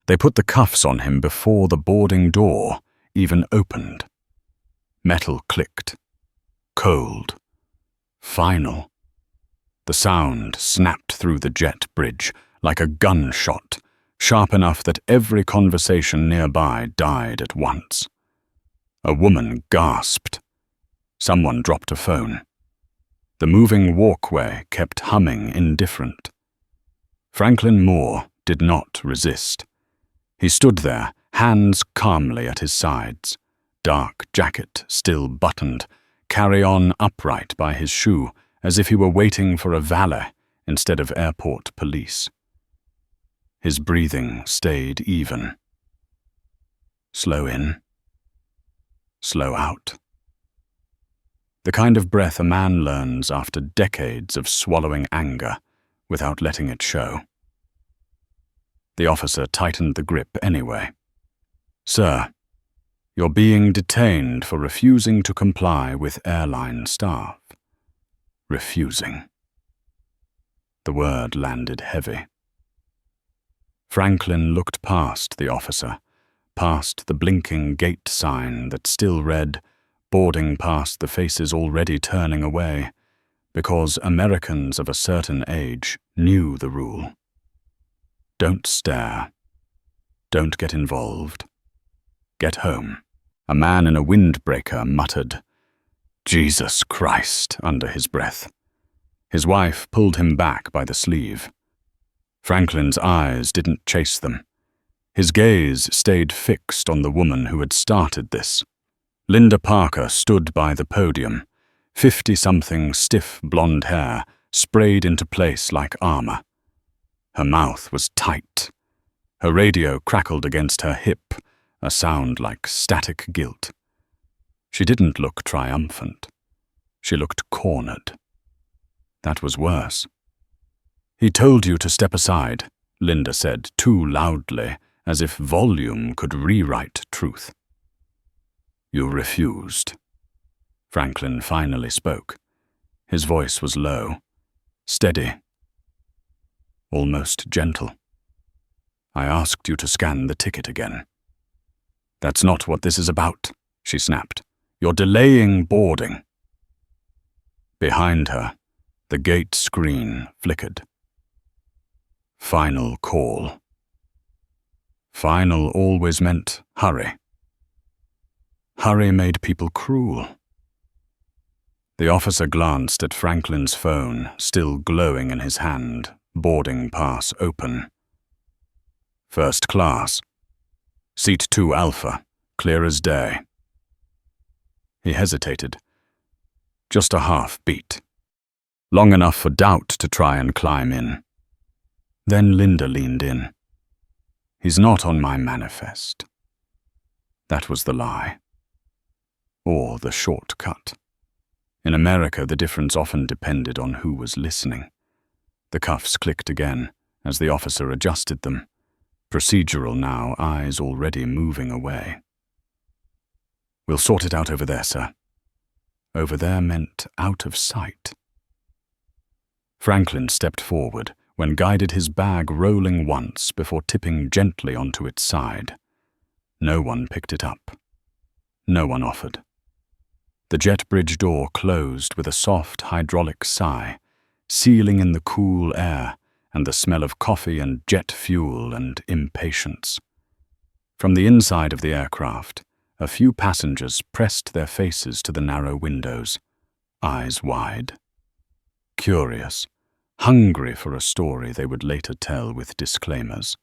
They put the cuffs on him before the boarding door even opened. Metal clicked. Cold. Final. The sound snapped through the jet bridge like a gunshot, sharp enough that every conversation nearby died at once. A woman gasped. Someone dropped a phone. The moving walkway kept humming indifferent. Franklin Moore did not resist. He stood there, hands calmly at his sides, dark jacket still buttoned, carry-on upright by his shoe, as if he were waiting for a valet instead of airport police. His breathing stayed even. Slow in. Slow out. The kind of breath a man learns after decades of swallowing anger without letting it show. The officer tightened the grip anyway. "Sir, you're being detained for refusing to comply with airline staff." Refusing. The word landed heavy. Franklin looked past the officer, past the blinking gate sign that still read, boarding past the faces already turning away, because Americans of a certain age knew the rule. Don't stare. Don't get involved. Get home. A man in a windbreaker muttered, "Jesus Christ," under his breath. His wife pulled him back by the sleeve. Franklin's eyes didn't chase them. His gaze stayed fixed on the woman who had started this. Linda Parker stood by the podium, 50-something stiff blonde hair sprayed into place like armor. Her mouth was tight. Her radio crackled against her hip, a sound like static guilt. She didn't look triumphant. She looked cornered. That was worse. "He told you to step aside," Linda said too loudly, as if volume could rewrite truth. "You refused." Franklin finally spoke. His voice was low, steady, almost gentle. "I asked you to scan the ticket again." "That's not what this is about," she snapped. "You're delaying boarding." Behind her, the gate screen flickered. Final call. Final always meant hurry. Hurry made people cruel. The officer glanced at Franklin's phone, still glowing in his hand, boarding pass open. "First class. Seat 2 Alpha, clear as day." He hesitated. Just a half beat. Long enough for doubt to try and climb in. Then Linda leaned in. "He's not on my manifest." That was the lie. Or the shortcut. In America, the difference often depended on who was listening. The cuffs clicked again as the officer adjusted them. Procedural now, eyes already moving away. "We'll sort it out over there, sir." Over there meant out of sight. Franklin stepped forward when guided his bag rolling once before tipping gently onto its side. No one picked it up. No one offered. The jet bridge door closed with a soft hydraulic sigh, sealing in the cool air and the smell of coffee and jet fuel and impatience. From the inside of the aircraft, a few passengers pressed their faces to the narrow windows, eyes wide. Curious, hungry for a story they would later tell with disclaimers.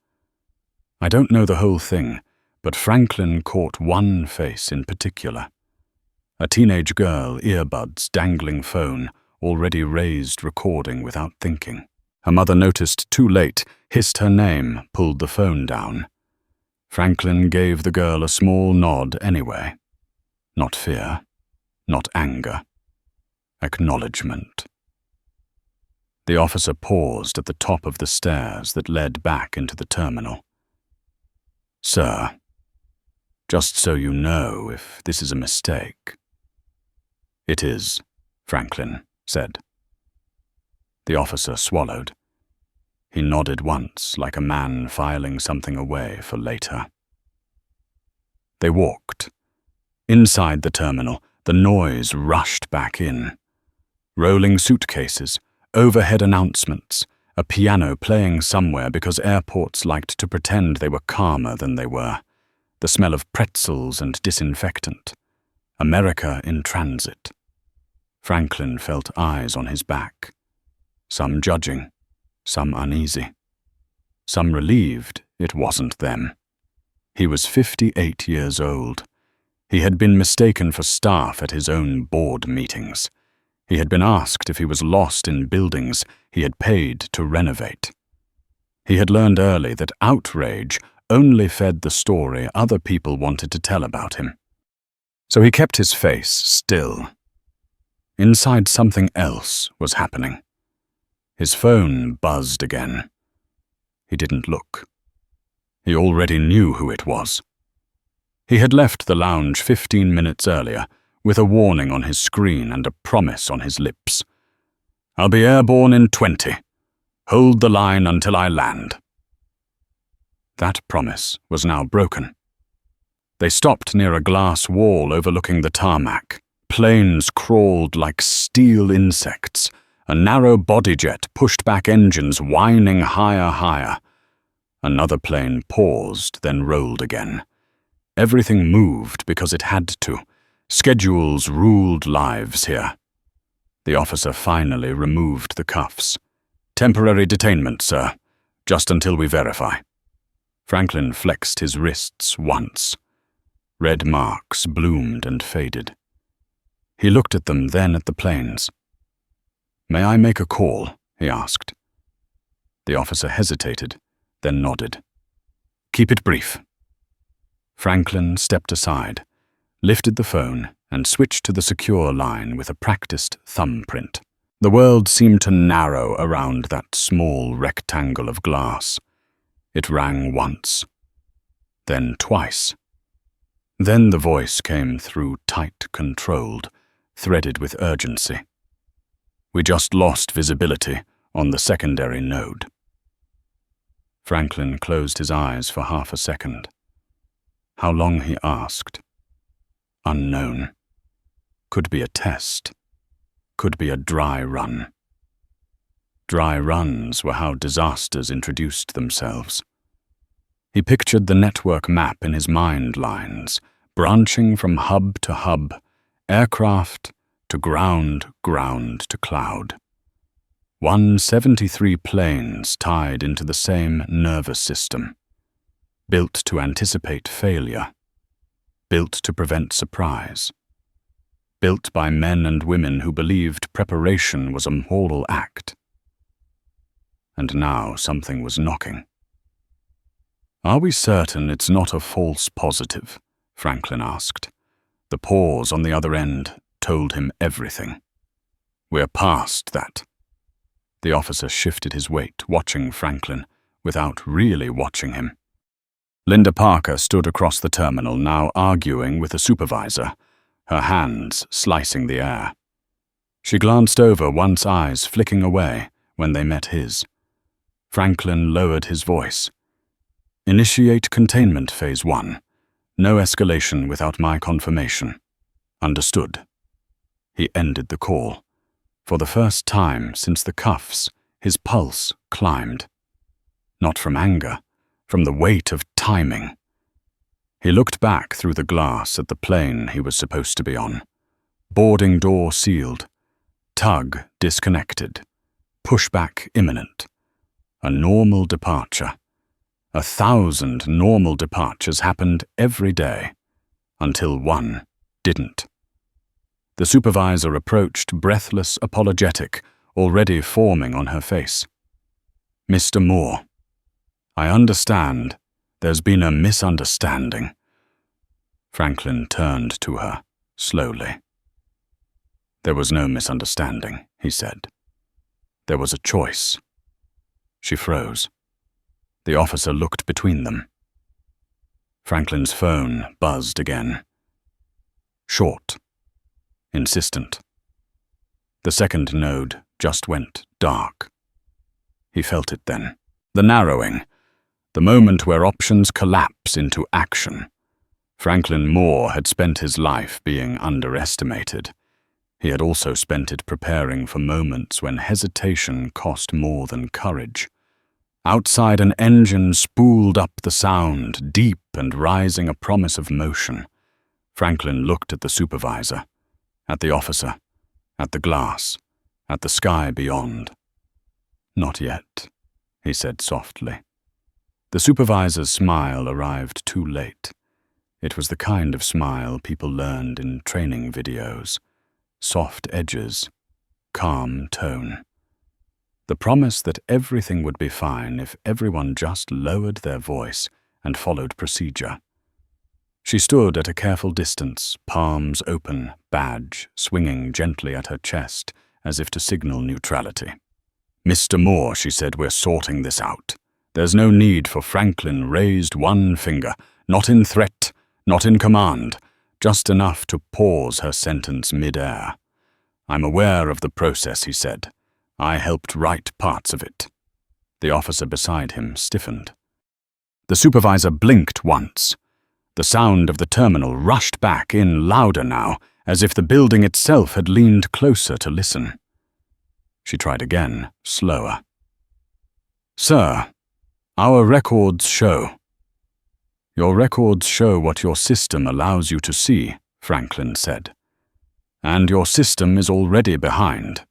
I don't know the whole thing, but Franklin caught one face in particular. A teenage girl, earbuds, dangling phone, already raised recording without thinking. Her mother noticed too late, hissed her name, pulled the phone down. Franklin gave the girl a small nod anyway. Not fear, not anger. Acknowledgement. The officer paused at the top of the stairs that led back into the terminal. "Sir, just so you know if this is a mistake." "It is," Franklin said. The officer swallowed. He nodded once, like a man filing something away for later. They walked. Inside the terminal, the noise rushed back in. Rolling suitcases, overhead announcements, a piano playing somewhere because airports liked to pretend they were calmer than they were, the smell of pretzels and disinfectant. America in transit. Franklin felt eyes on his back, some judging, some uneasy, some relieved it wasn't them. He was 58 years old. He had been mistaken for staff at his own board meetings. He had been asked if he was lost in buildings he had paid to renovate. He had learned early that outrage only fed the story other people wanted to tell about him. So he kept his face still. Inside, something else was happening. His phone buzzed again. He didn't look. He already knew who it was. He had left the lounge 15 minutes earlier with a warning on his screen and a promise on his lips. "I'll be airborne in 20. Hold the line until I land." That promise was now broken. They stopped near a glass wall overlooking the tarmac. Planes crawled like steel insects. A narrow bodyjet pushed back engines, whining higher. Another plane paused, then rolled again. Everything moved because it had to. Schedules ruled lives here. The officer finally removed the cuffs. "Temporary detainment, sir. Just until we verify." Franklin flexed his wrists once. Red marks bloomed and faded. He looked at them, then at the planes. "May I make a call?" he asked. The officer hesitated, then nodded. "Keep it brief." Franklin stepped aside, lifted the phone, and switched to the secure line with a practiced thumbprint. The world seemed to narrow around that small rectangle of glass. It rang once, then twice. Then the voice came through tight, controlled, threaded with urgency. "We just lost visibility on the secondary node." Franklin closed his eyes for half a second. How long, he asked. Unknown. Could be a test. Could be a dry run. Dry runs were how disasters introduced themselves. He pictured the network map in his mind lines, branching from hub to hub, aircraft to ground, ground to cloud. 173 planes tied into the same nervous system, built to anticipate failure, built to prevent surprise, built by men and women who believed preparation was a moral act. And now something was knocking. "Are we certain it's not a false positive?" Franklin asked. The pause on the other end told him everything. "We're past that." The officer shifted his weight, watching Franklin, without really watching him. Linda Parker stood across the terminal, now arguing with a supervisor, her hands slicing the air. She glanced over, once eyes flicking away when they met his. Franklin lowered his voice. "Initiate containment phase 1. No escalation without my confirmation." "Understood." He ended the call. For the first time since the cuffs, his pulse climbed. Not from anger, from the weight of timing. He looked back through the glass at the plane he was supposed to be on. Boarding door sealed. Tug disconnected. Pushback imminent. A normal departure. 1,000 normal departures happened every day, until one didn't. The supervisor approached, breathless, apologetic, already forming on her face. "Mr. Moore, I understand there's been a misunderstanding." Franklin turned to her, slowly. "There was no misunderstanding," he said. "There was a choice." She froze. The officer looked between them. Franklin's phone buzzed again. Short. Insistent. The second node just went dark. He felt it then. The narrowing, the moment where options collapse into action. Franklin Moore had spent his life being underestimated. He had also spent it preparing for moments when hesitation cost more than courage. Outside, an engine spooled up the sound, deep and rising a promise of motion. Franklin looked at the supervisor, at the officer, at the glass, at the sky beyond. "Not yet," he said softly. The supervisor's smile arrived too late. It was the kind of smile people learned in training videos. Soft edges, calm tone. The promise that everything would be fine if everyone just lowered their voice and followed procedure. She stood at a careful distance, palms open, badge swinging gently at her chest as if to signal neutrality. "Mr. Moore," she said, "we're sorting this out. There's no need for." Franklin raised one finger, not in threat, not in command, just enough to pause her sentence mid-air. "I'm aware of the process," he said. "I helped write parts of it." The officer beside him stiffened. The supervisor blinked once. The sound of the terminal rushed back in louder now, as if the building itself had leaned closer to listen. She tried again, slower. "Sir, our records show." "Your records show what your system allows you to see," Franklin said. "And your system is already behind."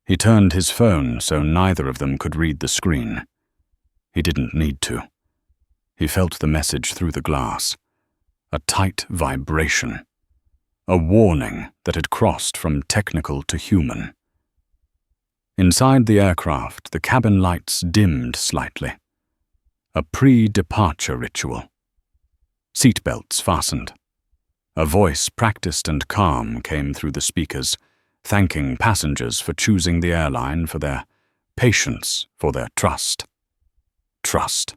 He turned his phone so neither of them could read the screen. He didn't need to. He felt the message through the glass. A tight vibration. A warning that had crossed from technical to human. Inside the aircraft, the cabin lights dimmed slightly. A pre-departure ritual. Seatbelts fastened. A voice practiced and calm came through the speakers, thanking passengers for choosing the airline, for their patience, for their trust. Trust.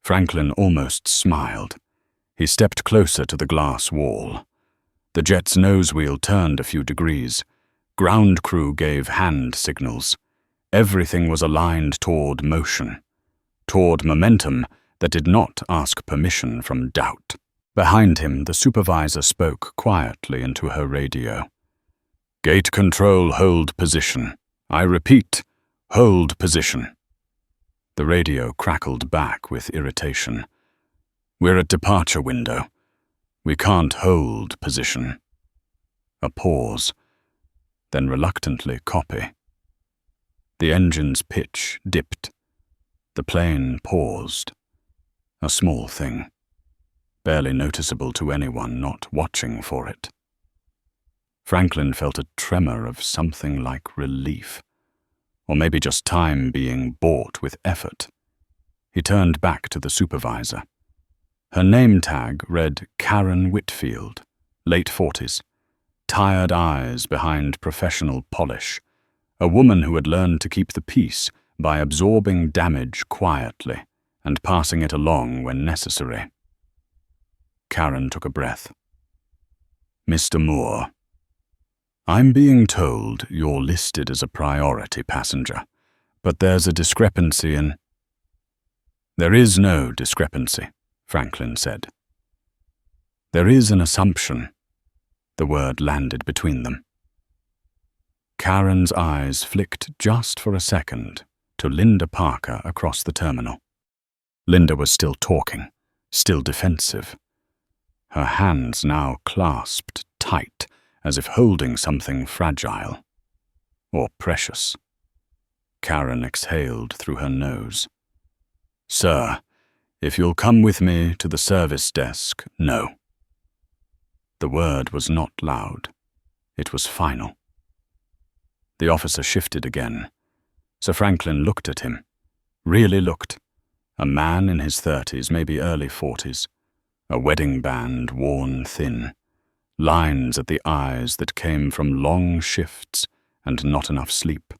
Franklin almost smiled. He stepped closer to the glass wall. The jet's nose wheel turned a few degrees. Ground crew gave hand signals. Everything was aligned toward motion, toward momentum that did not ask permission from doubt. Behind him, the supervisor spoke quietly into her radio. "Gate control, hold position. I repeat, hold position." The radio crackled back with irritation. "We're at departure window. We can't hold position." A pause, then reluctantly copy. The engine's pitch dipped. The plane paused. A small thing, barely noticeable to anyone not watching for it. Franklin felt a tremor of something like relief, or maybe just time being bought with effort. He turned back to the supervisor. Her name tag read Karen Whitfield, late 40s, tired eyes behind professional polish, a woman who had learned to keep the peace by absorbing damage quietly and passing it along when necessary. Karen took a breath. "Mr. Moore, I'm being told you're listed as a priority passenger, but there's a discrepancy in—" "There is no discrepancy," Franklin said. "There is an assumption." The word landed between them. Karen's eyes flicked just for a second to Linda Parker across the terminal. Linda was still talking, still defensive. Her hands now clasped tight, as if holding something fragile or precious. Karen exhaled through her nose. "Sir, if you'll come with me to the service desk, no." The word was not loud. It was final. The officer shifted again. Sir Franklin looked at him. Really looked. A man in his 30s, maybe early 40s. A wedding band worn thin. Lines at the eyes that came from long shifts and not enough sleep.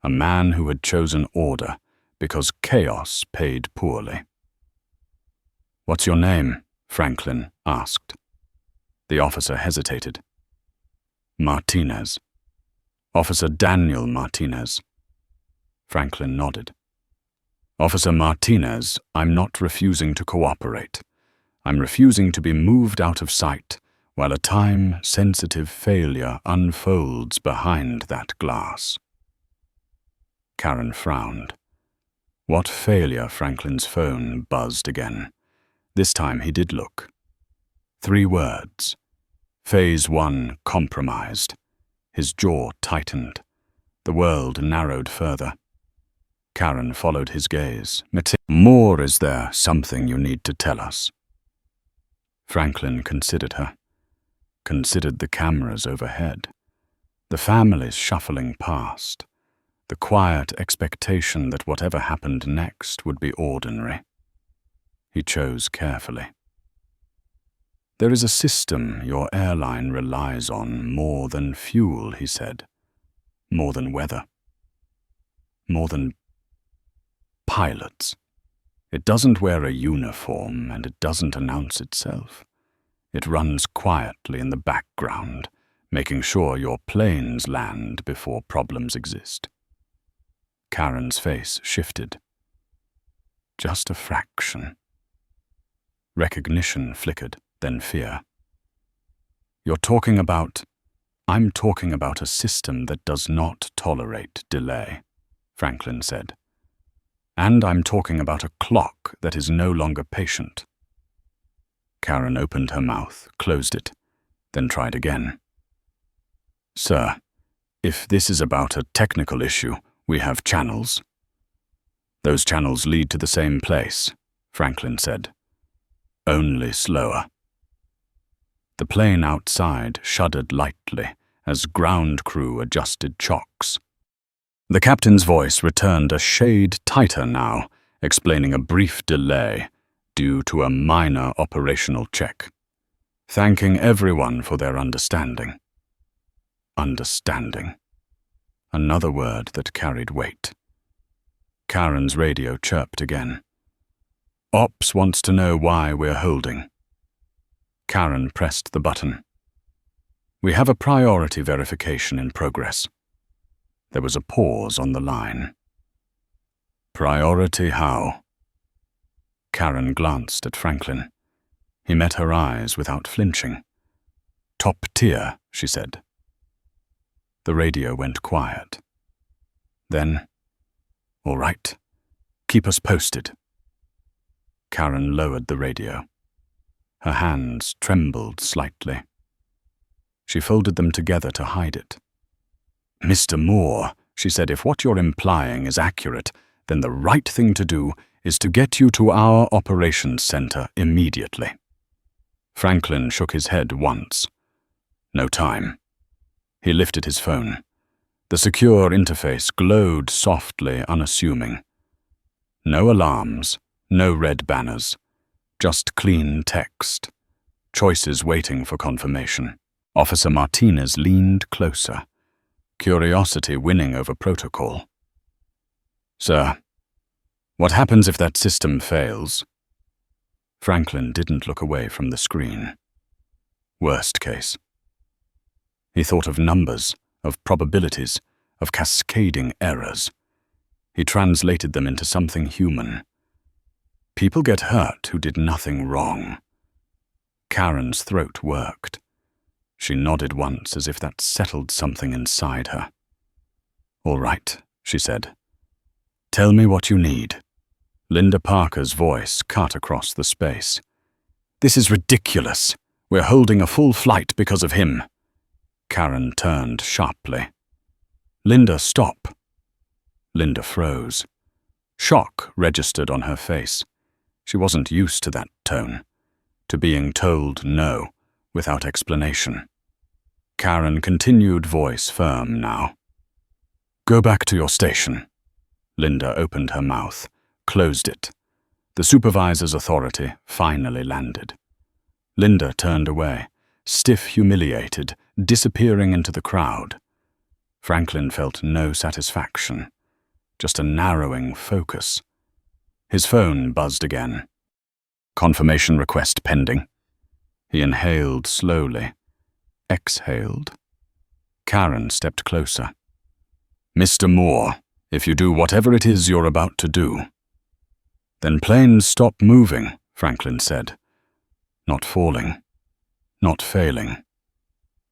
A man who had chosen order because chaos paid poorly. "What's your name?" Franklin asked. The officer hesitated. "Martinez. Officer Daniel Martinez." Franklin nodded. Officer Martinez, I'm not refusing to cooperate. I'm refusing to be moved out of sight while a time-sensitive failure unfolds behind that glass. Karen frowned. What failure? Franklin's phone buzzed again. This time he did look. 3 words. Phase 1 compromised. His jaw tightened. The world narrowed further. Karen followed his gaze. More, is there something you need to tell us? Franklin considered her. Considered the cameras overhead. The families shuffling past. The quiet expectation that whatever happened next would be ordinary. He chose carefully. There is a system your airline relies on more than fuel, he said. More than weather. More than pilots. It doesn't wear a uniform and it doesn't announce itself. It runs quietly in the background, making sure your planes land before problems exist. Karen's face shifted. Just a fraction. Recognition flickered, then fear. I'm talking about a system that does not tolerate delay, Franklin said. And I'm talking about a clock that is no longer patient. Karen opened her mouth, closed it, then tried again. Sir, if this is about a technical issue, we have channels. Those channels lead to the same place, Franklin said. Only slower. The plane outside shuddered lightly as ground crew adjusted chocks. The captain's voice returned a shade tighter now, explaining a brief delay due to a minor operational check, thanking everyone for their understanding. Understanding. Another word that carried weight. Karen's radio chirped again. Ops wants to know why we're holding. Karen pressed the button. We have a priority verification in progress. There was a pause on the line. Priority how? Karen glanced at Franklin. He met her eyes without flinching. Top tier, she said. The radio went quiet. Then, all right, keep us posted. Karen lowered the radio. Her hands trembled slightly. She folded them together to hide it. Mr. Moore, she said, if what you're implying is accurate, then the right thing to do is to get you to our operations center immediately. Franklin shook his head once. No time. He lifted his phone. The secure interface glowed softly, unassuming. No alarms, no red banners, just clean text. Choices waiting for confirmation. Officer Martinez leaned closer, curiosity winning over protocol. Sir, what happens if that system fails? Franklin didn't look away from the screen. Worst case. He thought of numbers, of probabilities, of cascading errors. He translated them into something human. People get hurt who did nothing wrong. Karen's throat worked. She nodded once as if that settled something inside her. All right, she said. Tell me what you need. Linda Parker's voice cut across the space. This is ridiculous. We're holding a full flight because of him. Karen turned sharply. Linda, stop. Linda froze. Shock registered on her face. She wasn't used to that tone, to being told no without explanation. Karen continued, voice firm now. Go back to your station. Linda opened her mouth, closed it. The supervisor's authority finally landed. Linda turned away, stiff, humiliated, disappearing into the crowd. Franklin felt no satisfaction, just a narrowing focus. His phone buzzed again. Confirmation request pending. He inhaled slowly, exhaled. Karen stepped closer. Mr. Moore, if you do whatever it is you're about to do, Then planes stop moving, Franklin said. Not falling, not failing,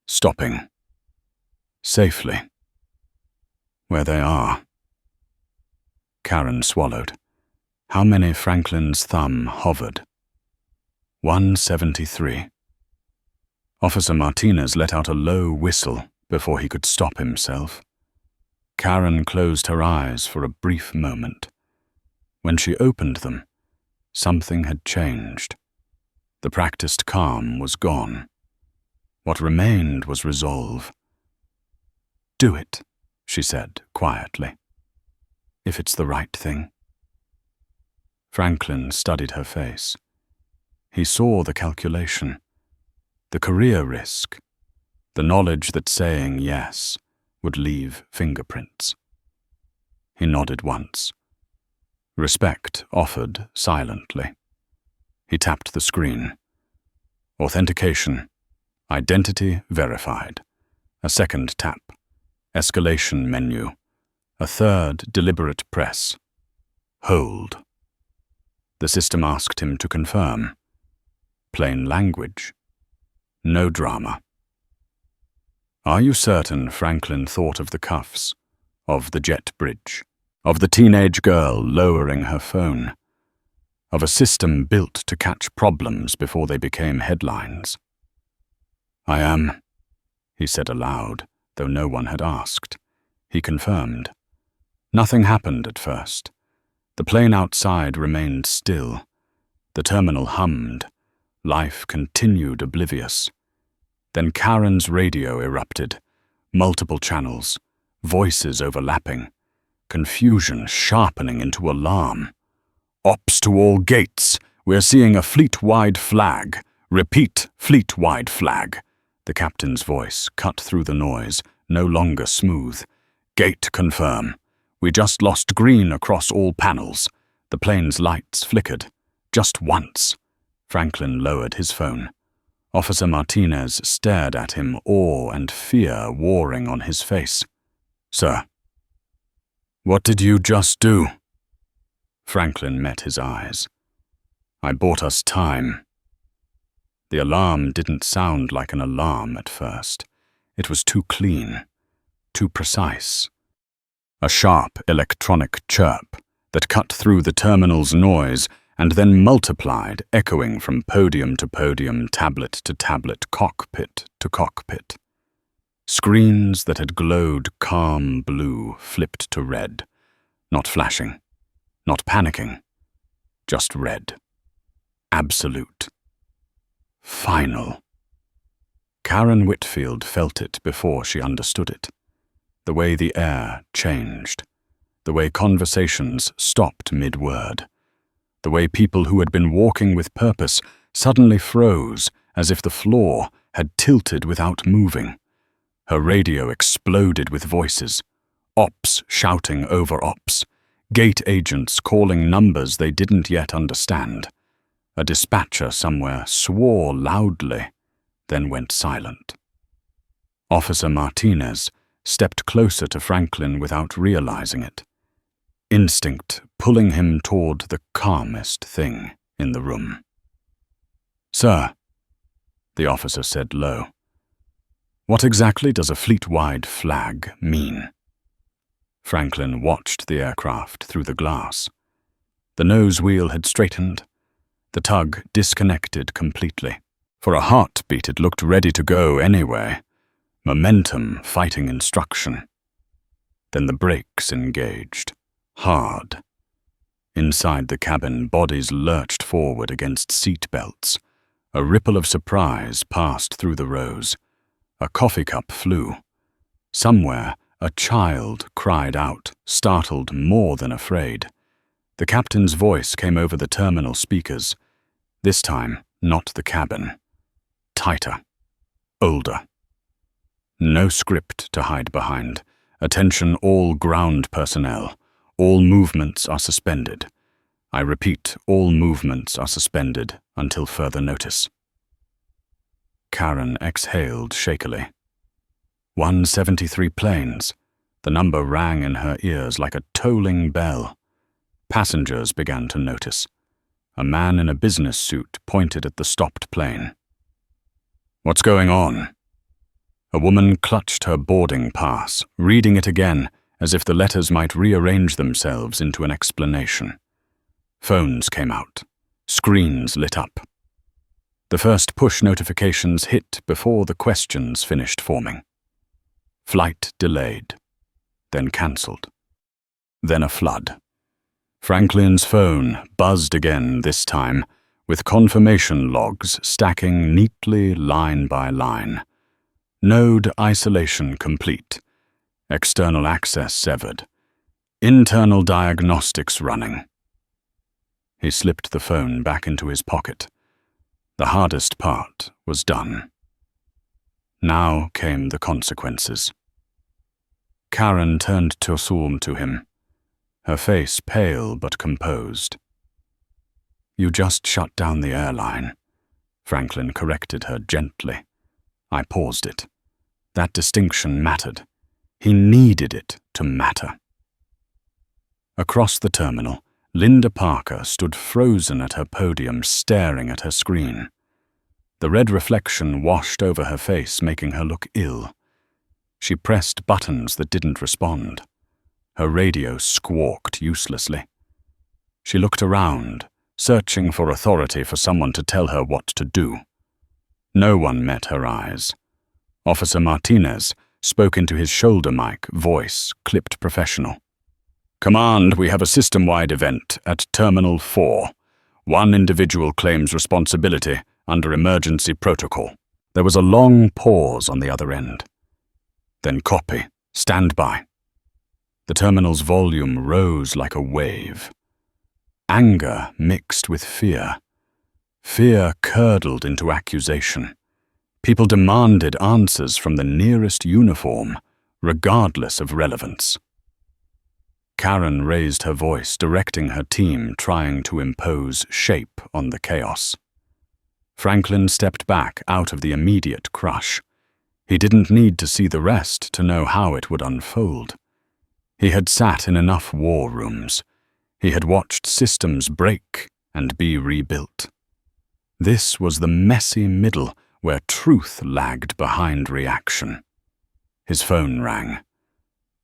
stopping. Safely. Where they are. Karen swallowed. How many Franklin's thumb hovered? 173. Officer Martinez let out a low whistle before he could stop himself. Karen closed her eyes for a brief moment. When she opened them, something had changed. The practiced calm was gone. What remained was resolve. "Do it," she said quietly. "If it's the right thing." Franklin studied her face. He saw the calculation, the career risk, the knowledge that saying yes would leave fingerprints. He nodded once. Respect offered silently. He tapped the screen. Authentication. Identity verified. A second tap. Escalation menu. A third deliberate press. Hold. The system asked him to confirm. Plain language. No drama. Are you certain Franklin thought of the cuffs, of the jet bridge, of the teenage girl lowering her phone, of a system built to catch problems before they became headlines? "I am," he said aloud, though no one had asked. He confirmed. Nothing happened at first. The plane outside remained still. The terminal hummed. Life continued oblivious. Then Karen's radio erupted. Multiple channels, voices overlapping, confusion sharpening into alarm. "Ops to all gates. We're seeing a fleet-wide flag. Repeat, fleet-wide flag." The captain's voice cut through the noise, no longer smooth. "Gate confirm. We just lost green across all panels." The plane's lights flickered. Just once. Franklin lowered his phone. Officer Martinez stared at him, awe and fear warring on his face. "Sir." "What did you just do?" Franklin met his eyes. "I bought us time." The alarm didn't sound like an alarm at first. It was too clean, too precise. A sharp electronic chirp that cut through the terminal's noise and then multiplied, echoing from podium to podium, tablet to tablet, cockpit to cockpit. Screens that had glowed calm blue flipped to red, not flashing, not panicking, just red. Absolute. Final. Karen Whitfield felt it before she understood it. The way the air changed. The way conversations stopped mid-word. The way people who had been walking with purpose suddenly froze as if the floor had tilted without moving. Her radio exploded with voices. Ops shouting over ops. Gate agents calling numbers they didn't yet understand. A dispatcher somewhere swore loudly, then went silent. Officer Martinez stepped closer to Franklin without realizing it. Instinct pulling him toward the calmest thing in the room. "Sir," the officer said low, "what exactly does a fleet-wide flag mean?" Franklin watched the aircraft through the glass. The nose wheel had straightened. The tug disconnected completely. For a heartbeat it looked ready to go anyway. Momentum fighting instruction. Then the brakes engaged. Hard. Inside the cabin, bodies lurched forward against seat belts. A ripple of surprise passed through the rows. A coffee cup flew. Somewhere, a child cried out, startled more than afraid. The captain's voice came over the terminal speakers. This time, not the cabin. Tighter. Older. No script to hide behind. Attention all ground personnel. All movements are suspended. I repeat, all movements are suspended until further notice. Karen exhaled shakily. 173 planes. The number rang in her ears like a tolling bell. Passengers began to notice. A man in a business suit pointed at the stopped plane. "What's going on?" A woman clutched her boarding pass, reading it again as if the letters might rearrange themselves into an explanation. Phones came out. Screens lit up. The first push notifications hit before the questions finished forming. Flight delayed, then cancelled. Then a flood. Franklin's phone buzzed again this time, with confirmation logs stacking neatly line by line. Node isolation complete. External access severed. Internal diagnostics running. He slipped the phone back into his pocket. The hardest part was done. Now came the consequences. Karen turned Torsum to him, her face pale but composed. "You just shut down the airline," Franklin corrected her gently. I paused it. That distinction mattered. He needed it to matter. Across the terminal, Linda Parker stood frozen at her podium, staring at her screen. The red reflection washed over her face, making her look ill. She pressed buttons that didn't respond. Her radio squawked uselessly. She looked around, searching for authority for someone to tell her what to do. No one met her eyes. Officer Martinez spoke into his shoulder mic, voice clipped professional. "Command, we have a system-wide event at Terminal 4. One individual claims responsibility under emergency protocol." There was a long pause on the other end. Then copy, stand by. The terminal's volume rose like a wave. Anger mixed with fear. Fear curdled into accusation. People demanded answers from the nearest uniform, regardless of relevance. Karen raised her voice, directing her team, trying to impose shape on the chaos. Franklin stepped back out of the immediate crush. He didn't need to see the rest to know how it would unfold. He had sat in enough war rooms. He had watched systems break and be rebuilt. This was the messy middle where truth lagged behind reaction. His phone rang.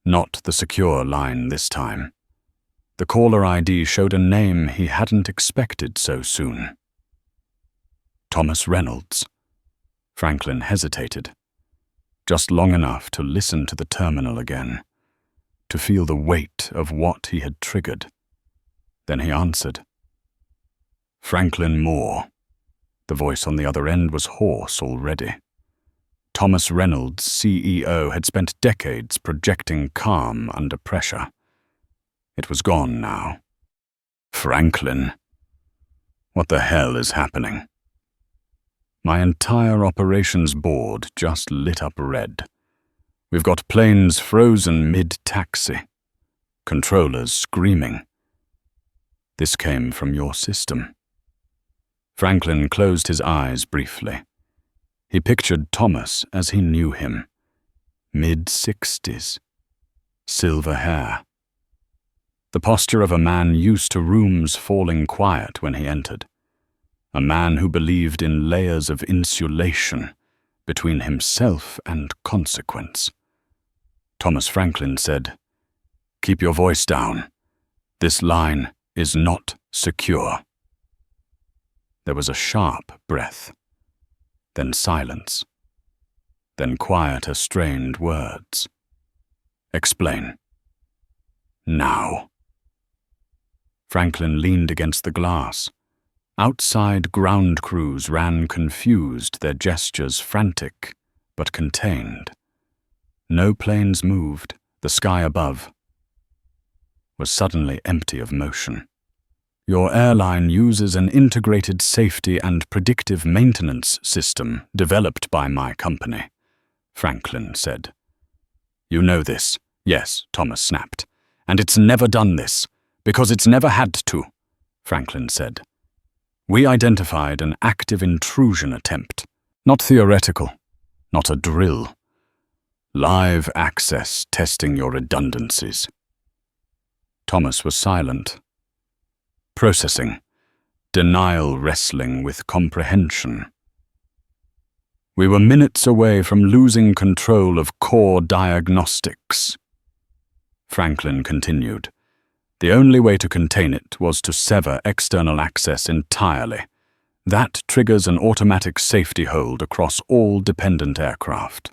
Not the secure line this time. The caller ID showed a name he hadn't expected so soon. Thomas Reynolds. Franklin hesitated, just long enough to listen to the terminal again, to feel the weight of what he had triggered. Then he answered. Franklin Moore. The voice on the other end was hoarse already. Thomas Reynolds, CEO, had spent decades projecting calm under pressure. It was gone now. Franklin. What the hell is happening? My entire operations board just lit up red. We've got planes frozen mid-taxi. Controllers screaming. This came from your system. Franklin closed his eyes briefly. He pictured Thomas as he knew him. Mid-60s. Silver hair. The posture of a man used to rooms falling quiet when he entered. A man who believed in layers of insulation between himself and consequence. Thomas Franklin said, "Keep your voice down. This line is not secure." There was a sharp breath. Then silence. Then quieter, strained words. Explain. Now. Franklin leaned against the glass. Outside ground crews ran confused, their gestures frantic but contained. No planes moved. The sky above was suddenly empty of motion. Your airline uses an integrated safety and predictive maintenance system developed by my company, Franklin said. You know this. Yes, Thomas snapped. And it's never done this, because it's never had to, Franklin said. We identified an active intrusion attempt, not theoretical, not a drill. Live access testing your redundancies. Thomas was silent, processing, denial wrestling with comprehension. We were minutes away from losing control of core diagnostics. Franklin continued. The only way to contain it was to sever external access entirely. That triggers an automatic safety hold across all dependent aircraft.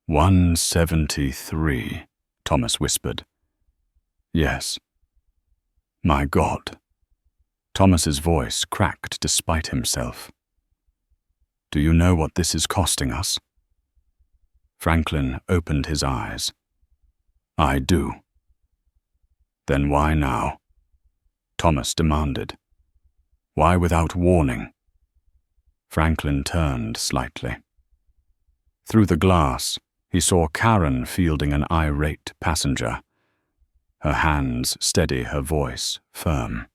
173, Thomas whispered. Yes. My God. Thomas's voice cracked despite himself. Do you know what this is costing us? Franklin opened his eyes. I do. Then why now? Thomas demanded. Why without warning? Franklin turned slightly. Through the glass, he saw Karen fielding an irate passenger. Her hands steady, her voice firm.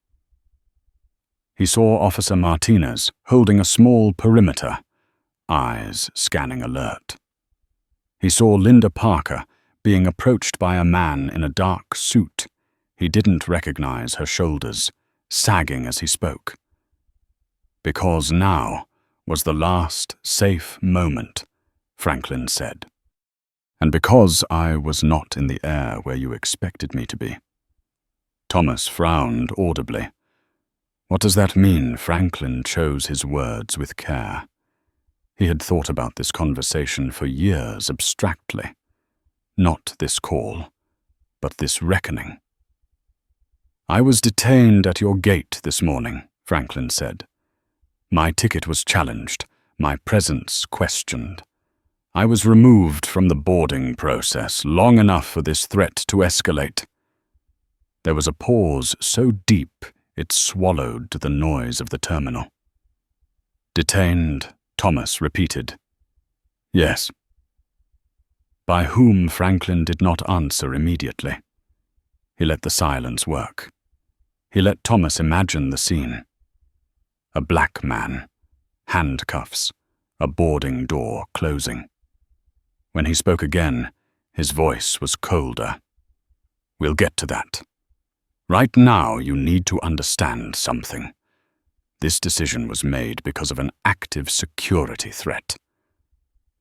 He saw Officer Martinez holding a small perimeter, eyes scanning alert. He saw Linda Parker being approached by a man in a dark suit. He didn't recognize her shoulders, sagging as he spoke. Because now was the last safe moment, Franklin said. And because I was not in the air where you expected me to be. Thomas frowned audibly. What does that mean? Franklin chose his words with care. He had thought about this conversation for years abstractly. Not this call, but this reckoning. I was detained at your gate this morning, Franklin said. My ticket was challenged, my presence questioned. I was removed from the boarding process long enough for this threat to escalate. There was a pause so deep it swallowed the noise of the terminal. Detained, Thomas repeated. Yes. By whom? Franklin did not answer immediately. He let the silence work. He let Thomas imagine the scene. A black man, handcuffs, a boarding door closing. When he spoke again, his voice was colder. We'll get to that. Right now, you need to understand something. This decision was made because of an active security threat.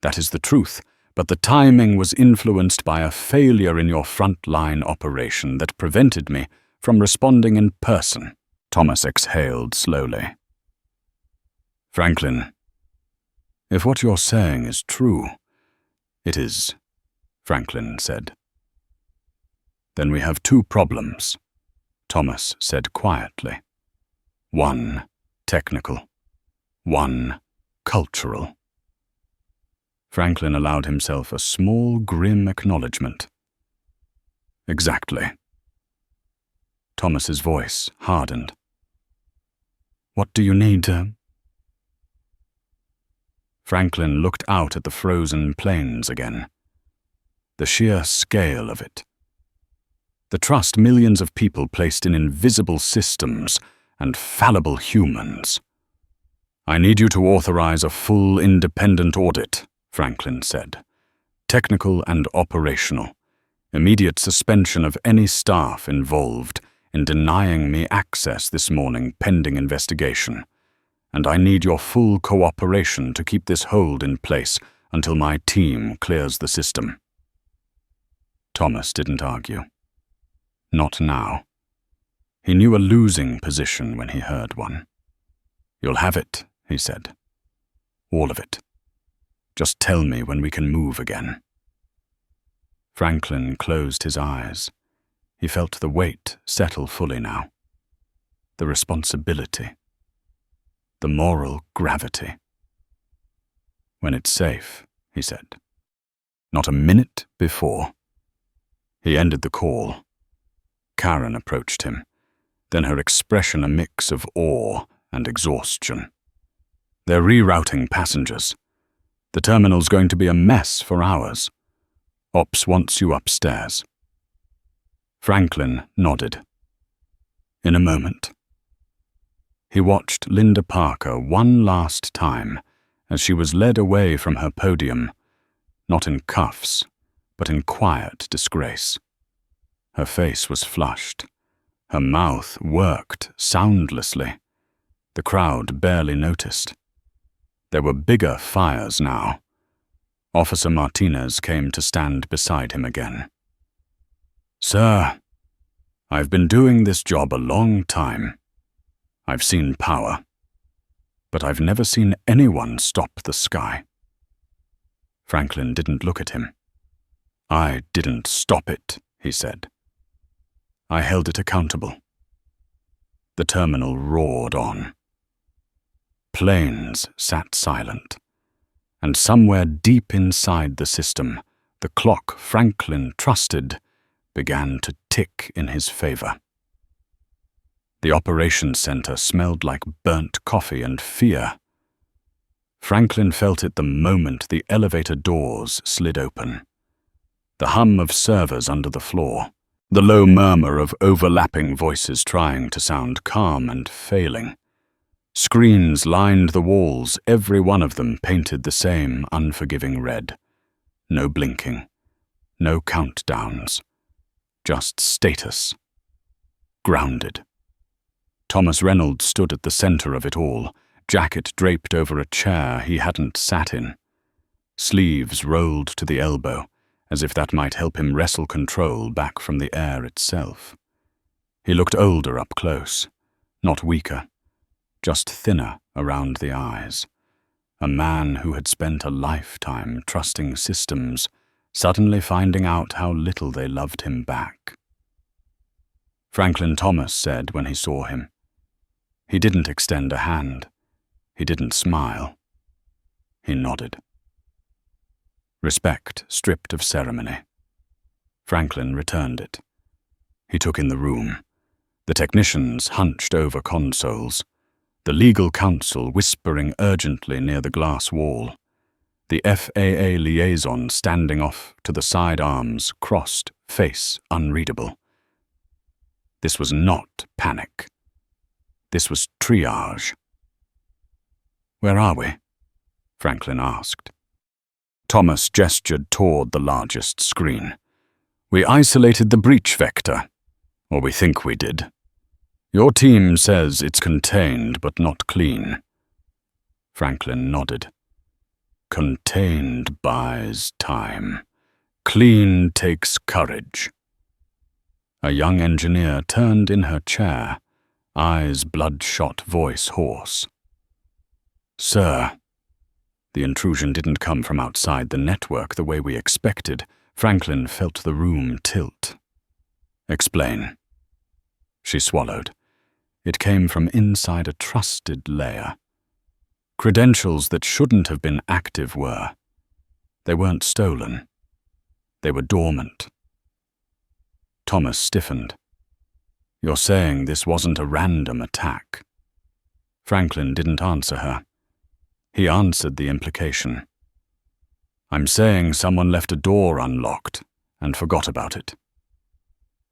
That is the truth, but the timing was influenced by a failure in your frontline operation that prevented me from responding in person. Thomas exhaled slowly. Franklin, if what you're saying is true, it is, Franklin said. Then we have two problems, Thomas said quietly. One technical, one cultural. Franklin allowed himself a small, grim acknowledgement. Exactly. Thomas's voice hardened. What do you need to... Franklin looked out at the frozen plains again. The sheer scale of it. The trust millions of people placed in invisible systems and fallible humans. I need you to authorize a full independent audit, Franklin said. Technical and operational. Immediate suspension of any staff involved in denying me access this morning pending investigation. And I need your full cooperation to keep this hold in place until my team clears the system. Thomas didn't argue. Not now. He knew a losing position when he heard one. You'll have it, he said. All of it. Just tell me when we can move again. Franklin closed his eyes. He felt the weight settle fully now. The responsibility. The moral gravity. When it's safe, he said. Not a minute before. He ended the call. Karen approached him, then her expression a mix of awe and exhaustion. They're rerouting passengers. The terminal's going to be a mess for hours. Ops wants you upstairs. Franklin nodded. In a moment. He watched Linda Parker one last time as she was led away from her podium, not in cuffs, but in quiet disgrace. Her face was flushed, Her mouth worked soundlessly. The crowd barely noticed. There were bigger fires now. Officer Martinez came to stand beside him again. "Sir, I've been doing this job a long time. I've seen power, but I've never seen anyone stop the sky." Franklin didn't look at him. "I didn't stop it," he said. "I held it accountable." The terminal roared on. Planes sat silent, and somewhere deep inside the system, the clock Franklin trusted began to tick in his favor. The operations center smelled like burnt coffee and fear. Franklin felt it the moment the elevator doors slid open. The hum of servers under the floor, the low murmur of overlapping voices trying to sound calm and failing. Screens lined the walls, every one of them painted the same unforgiving red. No blinking, no countdowns, just status. Grounded. Thomas Reynolds stood at the center of it all, jacket draped over a chair he hadn't sat in. Sleeves rolled to the elbow, as if that might help him wrestle control back from the air itself. He looked older up close, not weaker, just thinner around the eyes. A man who had spent a lifetime trusting systems, suddenly finding out how little they loved him back. Franklin Thomas said when he saw him. He didn't extend a hand. He didn't smile. He nodded. Respect stripped of ceremony. Franklin returned it. He took in the room. The technicians hunched over consoles. The legal counsel whispering urgently near the glass wall. The FAA liaison standing off to the side arms crossed, face unreadable. This was not panic. This was triage. "Where are we?" Franklin asked. Thomas gestured toward the largest screen. "We isolated the breach vector, or we think we did. Your team says it's contained but not clean." Franklin nodded. "Contained buys time. Clean takes courage." A young engineer turned in her chair, eyes bloodshot, voice hoarse. "Sir." The intrusion didn't come from outside the network the way we expected. Franklin felt the room tilt. "Explain." She swallowed. It came from inside a trusted layer. Credentials that shouldn't have been active were. They weren't stolen. They were dormant. Thomas stiffened. "You're saying this wasn't a random attack?" Franklin didn't answer her. He answered the implication. "I'm saying someone left a door unlocked and forgot about it."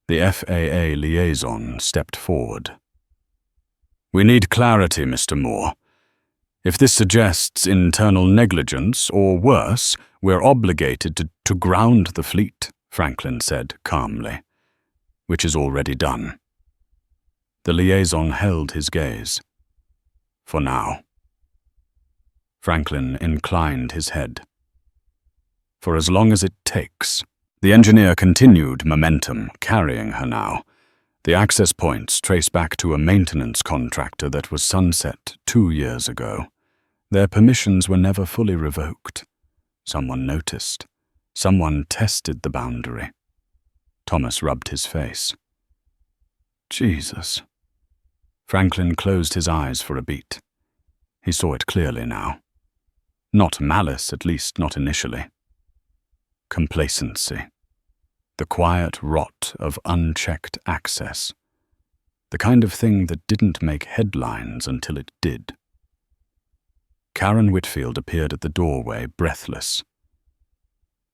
The FAA liaison stepped forward. "We need clarity, Mr. Moore. If this suggests internal negligence, or worse, we're obligated to ground the fleet," Franklin said calmly, "which is already done." The liaison held his gaze. "For now." Franklin inclined his head. "For as long as it takes." The engineer continued momentum, carrying her now. The access points trace back to a maintenance contractor that was sunset 2 years ago. Their permissions were never fully revoked. Someone noticed. Someone tested the boundary. Thomas rubbed his face. Jesus. Franklin closed his eyes for a beat. He saw it clearly now. Not malice, at least not initially. Complacency. The quiet rot of unchecked access. The kind of thing that didn't make headlines until it did. Karen Whitfield appeared at the doorway, breathless.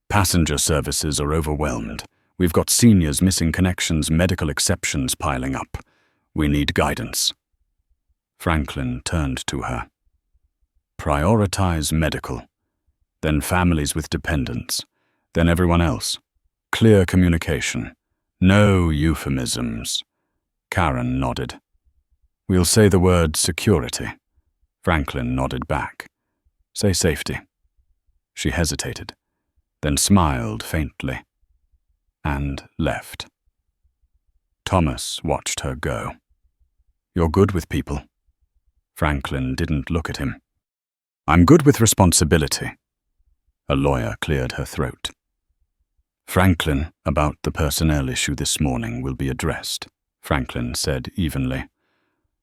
"Passenger services are overwhelmed. We've got seniors missing connections, medical exceptions piling up. We need guidance." Franklin turned to her. "Prioritize medical, then families with dependents, then everyone else. Clear communication. No euphemisms. Karen nodded. We'll say the word security. Franklin nodded back. Say safety. She hesitated, then smiled faintly, and left. Thomas watched her go. You're good with people. Franklin didn't look at him. I'm good with responsibility. A lawyer cleared her throat. Franklin, about the personnel issue this morning will be addressed, Franklin said evenly,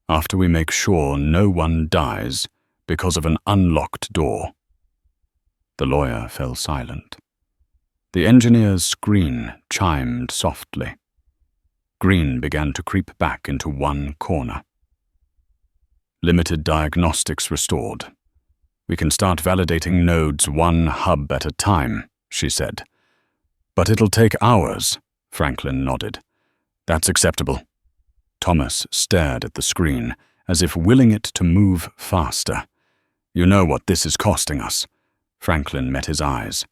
after we make sure no one dies because of an unlocked door. The lawyer fell silent. The engineer's screen chimed softly. Green began to creep back into one corner. Limited diagnostics restored. We can start validating nodes one hub at a time, she said. But it'll take hours, Franklin nodded. That's acceptable. Thomas stared at the screen, as if willing it to move faster. You know what this is costing us. Franklin met his eyes.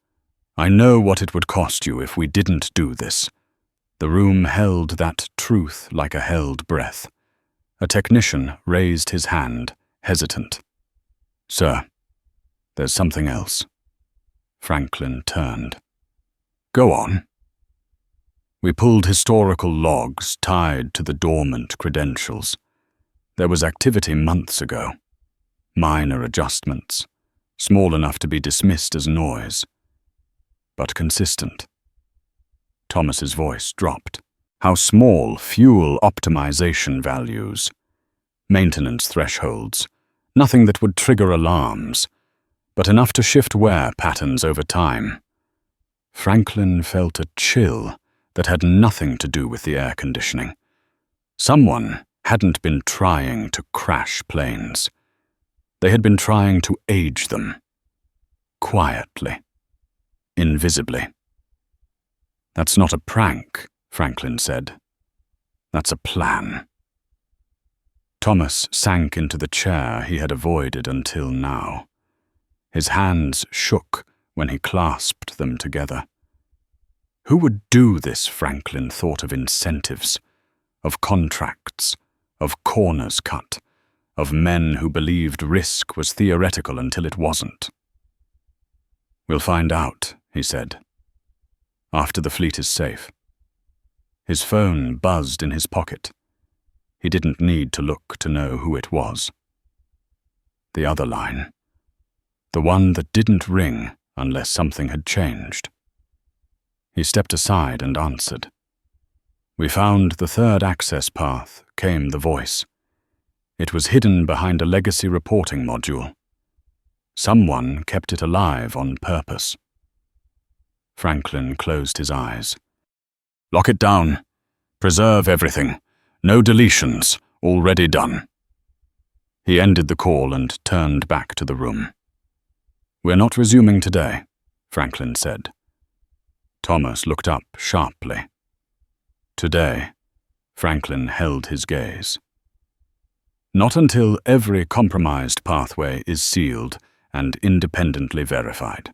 I know what it would cost you if we didn't do this. The room held that truth like a held breath. A technician raised his hand, hesitant. Sir, there's something else. Franklin turned. Go on. We pulled historical logs tied to the dormant credentials. There was activity months ago. Minor adjustments, small enough to be dismissed as noise, but consistent. Thomas's voice dropped. How small fuel optimization values, maintenance thresholds, nothing that would trigger alarms, but enough to shift wear patterns over time. Franklin felt a chill that had nothing to do with the air conditioning. Someone hadn't been trying to crash planes. They had been trying to age them. Quietly. Invisibly. That's not a prank, Franklin said. That's a plan. Thomas sank into the chair he had avoided until now. His hands shook when he clasped them together. Who would do this? Franklin thought of incentives, of contracts, of corners cut, of men who believed risk was theoretical until it wasn't. We'll find out, he said, after the fleet is safe. His phone buzzed in his pocket. He didn't need to look to know who it was. The other line. The one that didn't ring unless something had changed. He stepped aside and answered. We found the third access path, came the voice. It was hidden behind a legacy reporting module. Someone kept it alive on purpose. Franklin closed his eyes. Lock it down. Preserve everything. No deletions. Already done. He ended the call and turned back to the room. We're not resuming today, Franklin said. Thomas looked up sharply. Today, Franklin held his gaze. Not until every compromised pathway is sealed and independently verified.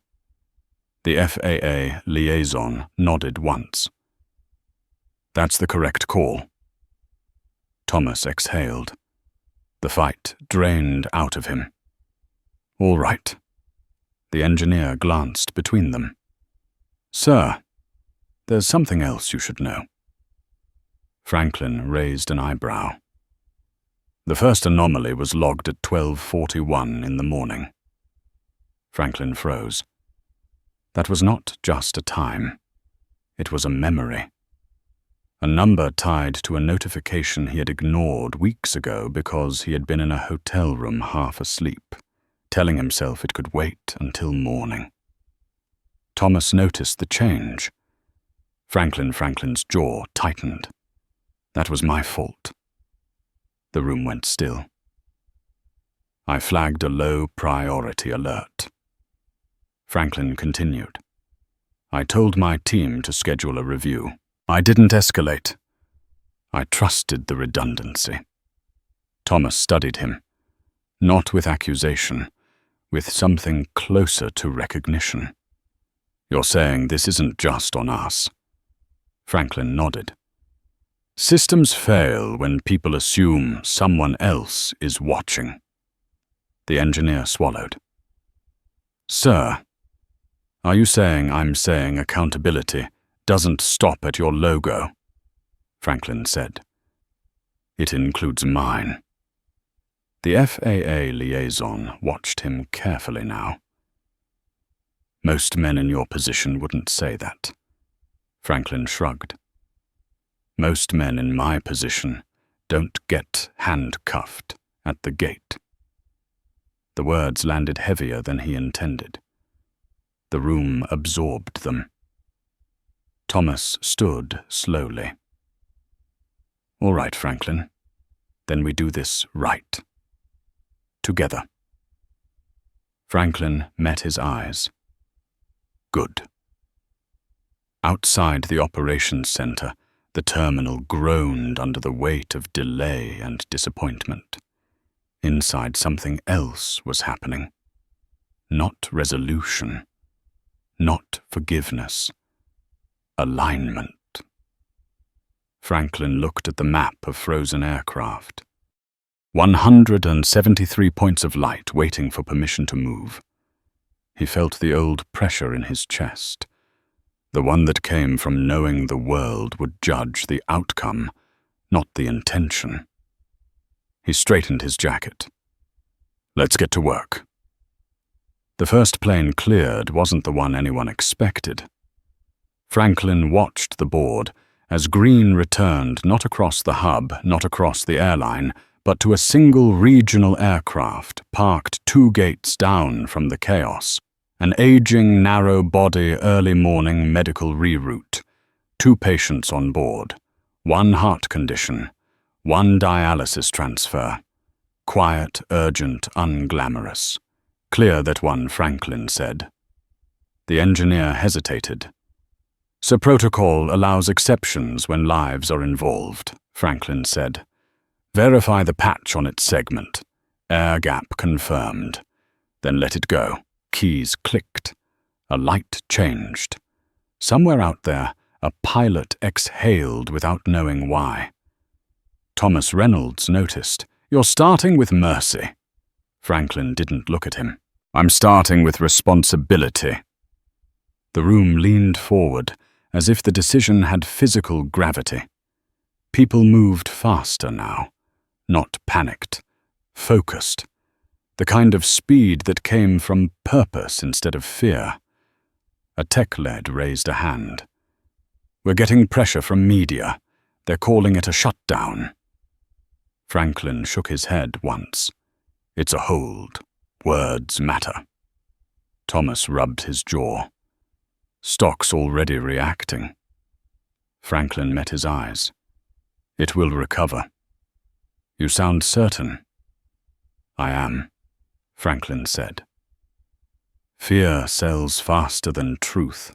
The FAA liaison nodded once. That's the correct call. Thomas exhaled. The fight drained out of him. All right. The engineer glanced between them. Sir, there's something else you should know. Franklin raised an eyebrow. The first anomaly was logged at 12:41 in the morning. Franklin froze. That was not just a time. It was a memory. A number tied to a notification he had ignored weeks ago because he had been in a hotel room half asleep, telling himself it could wait until morning. Thomas noticed the change. Franklin's jaw tightened. That was my fault. The room went still. I flagged a low priority alert. Franklin continued. I told my team to schedule a review. I didn't escalate. I trusted the redundancy. Thomas studied him, not with accusation, with something closer to recognition. You're saying this isn't just on us? Franklin nodded. Systems fail when people assume someone else is watching. The engineer swallowed. Sir, are you saying I'm saying accountability doesn't stop at your logo? Franklin said. It includes mine. The FAA liaison watched him carefully now. Most men in your position wouldn't say that. Franklin shrugged. Most men in my position don't get handcuffed at the gate. The words landed heavier than he intended. The room absorbed them. Thomas stood slowly. All right, Franklin. Then we do this right. Together. Franklin met his eyes. Good. Outside the operations center, the terminal groaned under the weight of delay and disappointment. Inside, something else was happening. Not resolution. Not forgiveness. Alignment. Franklin looked at the map of frozen aircraft. 173 points of light waiting for permission to move. He felt the old pressure in his chest, the one that came from knowing the world would judge the outcome, not the intention. He straightened his jacket. Let's get to work. The first plane cleared wasn't the one anyone expected. Franklin watched the board as green returned not across the hub, not across the airline, but to a single regional aircraft parked 2 gates down from the chaos. An aging, narrow-body early-morning medical reroute. 2 patients on board. 1 heart condition. 1 dialysis transfer. Quiet, urgent, unglamorous. Clear that one, Franklin said. The engineer hesitated. So protocol allows exceptions when lives are involved, Franklin said. Verify the patch on its segment. Air gap confirmed. Then let it go. Keys clicked. A light changed. Somewhere out there, a pilot exhaled without knowing why. Thomas Reynolds noticed. You're starting with mercy. Franklin didn't look at him. I'm starting with responsibility. The room leaned forward, as if the decision had physical gravity. People moved faster now. Not panicked. Focused. The kind of speed that came from purpose instead of fear. A tech lead raised a hand. We're getting pressure from media. They're calling it a shutdown. Franklin shook his head once. It's a hold. Words matter. Thomas rubbed his jaw. Stock's already reacting. Franklin met his eyes. It will recover. You sound certain. I am, Franklin said. Fear sells faster than truth,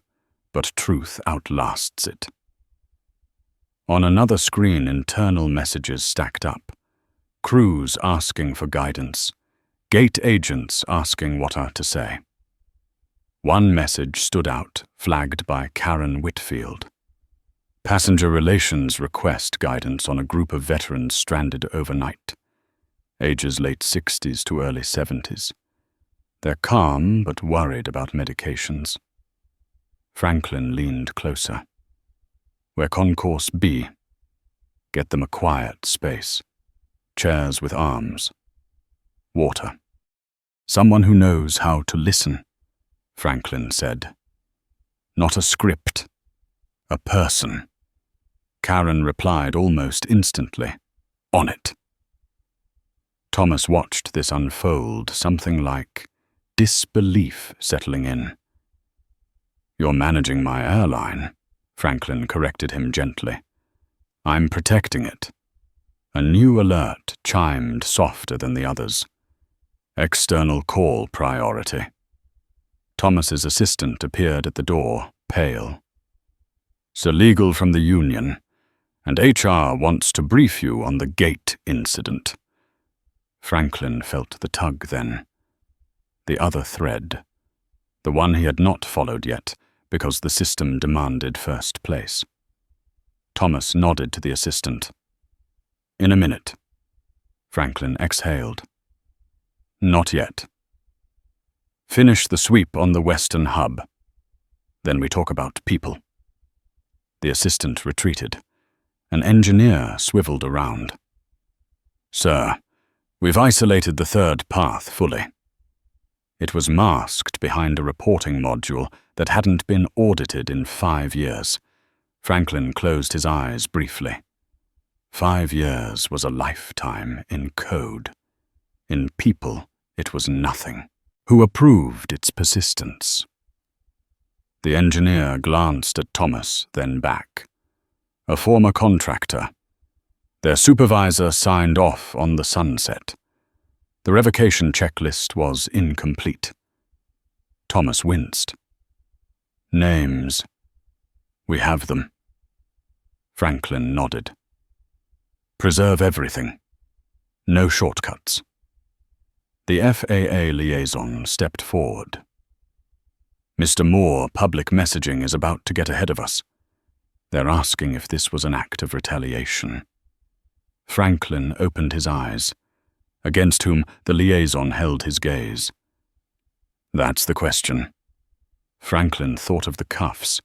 but truth outlasts it. On another screen, internal messages stacked up. Crews asking for guidance. Gate agents asking what to say. One message stood out, flagged by Karen Whitfield. Passenger relations request guidance on a group of veterans stranded overnight. Ages late 60s to early 70s. They're calm but worried about medications. Franklin leaned closer. We're Concourse B. Get them a quiet space. Chairs with arms. Water. Someone who knows how to listen, Franklin said. Not a script. A person. Karen replied almost instantly. On it. Thomas watched this unfold, something like disbelief settling in. You're managing my airline, Franklin corrected him gently. I'm protecting it. A new alert chimed softer than the others. External call priority. Thomas's assistant appeared at the door, pale. Sir Legal from the Union, and HR wants to brief you on the gate incident. Franklin felt the tug then. The other thread. The one he had not followed yet, because the system demanded first place. Thomas nodded to the assistant. In a minute. Franklin exhaled. Not yet. Finish the sweep on the western hub. Then we talk about people. The assistant retreated. An engineer swiveled around. Sir, we've isolated the third path fully. It was masked behind a reporting module that hadn't been audited in 5 years. Franklin closed his eyes briefly. 5 years was a lifetime in code. In people, it was nothing. Who approved its persistence? The engineer glanced at Thomas, then back. A former contractor. Their supervisor signed off on the sunset. The revocation checklist was incomplete. Thomas winced. Names. We have them. Franklin nodded. Preserve everything. No shortcuts. The FAA liaison stepped forward. Mr. Moore, public messaging is about to get ahead of us. They're asking if this was an act of retaliation. Franklin opened his eyes, against whom the liaison held his gaze. That's the question. Franklin thought of the cuffs,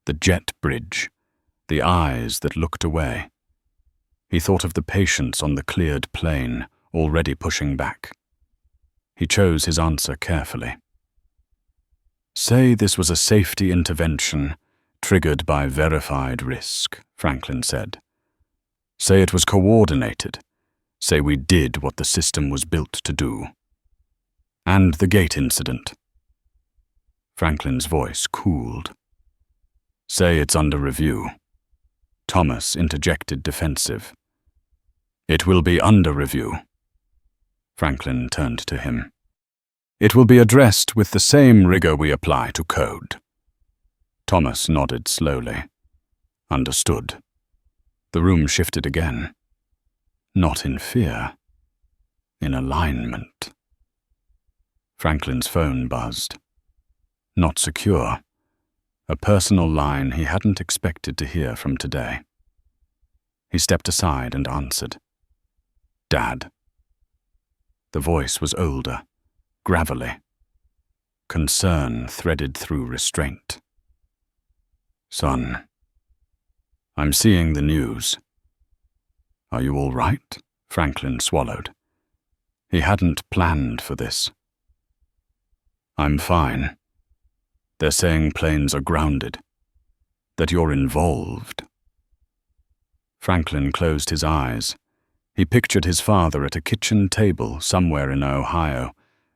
the jet bridge, the eyes that looked away. He thought of the patients on the cleared plane, already pushing back. He chose his answer carefully. Say this was a safety intervention triggered by verified risk, Franklin said. Say it was coordinated. Say we did what the system was built to do. And the gate incident. Franklin's voice cooled. Say it's under review. Thomas interjected defensive. It will be under review. Franklin turned to him. It will be addressed with the same rigor we apply to code. Thomas nodded slowly. Understood. The room shifted again. Not in fear. In alignment. Franklin's phone buzzed. Not secure. A personal line he hadn't expected to hear from today. He stepped aside and answered. Dad. The voice was older, gravelly. Concern threaded through restraint. Son, I'm seeing the news. Are you all right? Franklin swallowed. He hadn't planned for this. I'm fine. They're saying planes are grounded. That you're involved. Franklin closed his eyes. He pictured his father at a kitchen table somewhere in Ohio,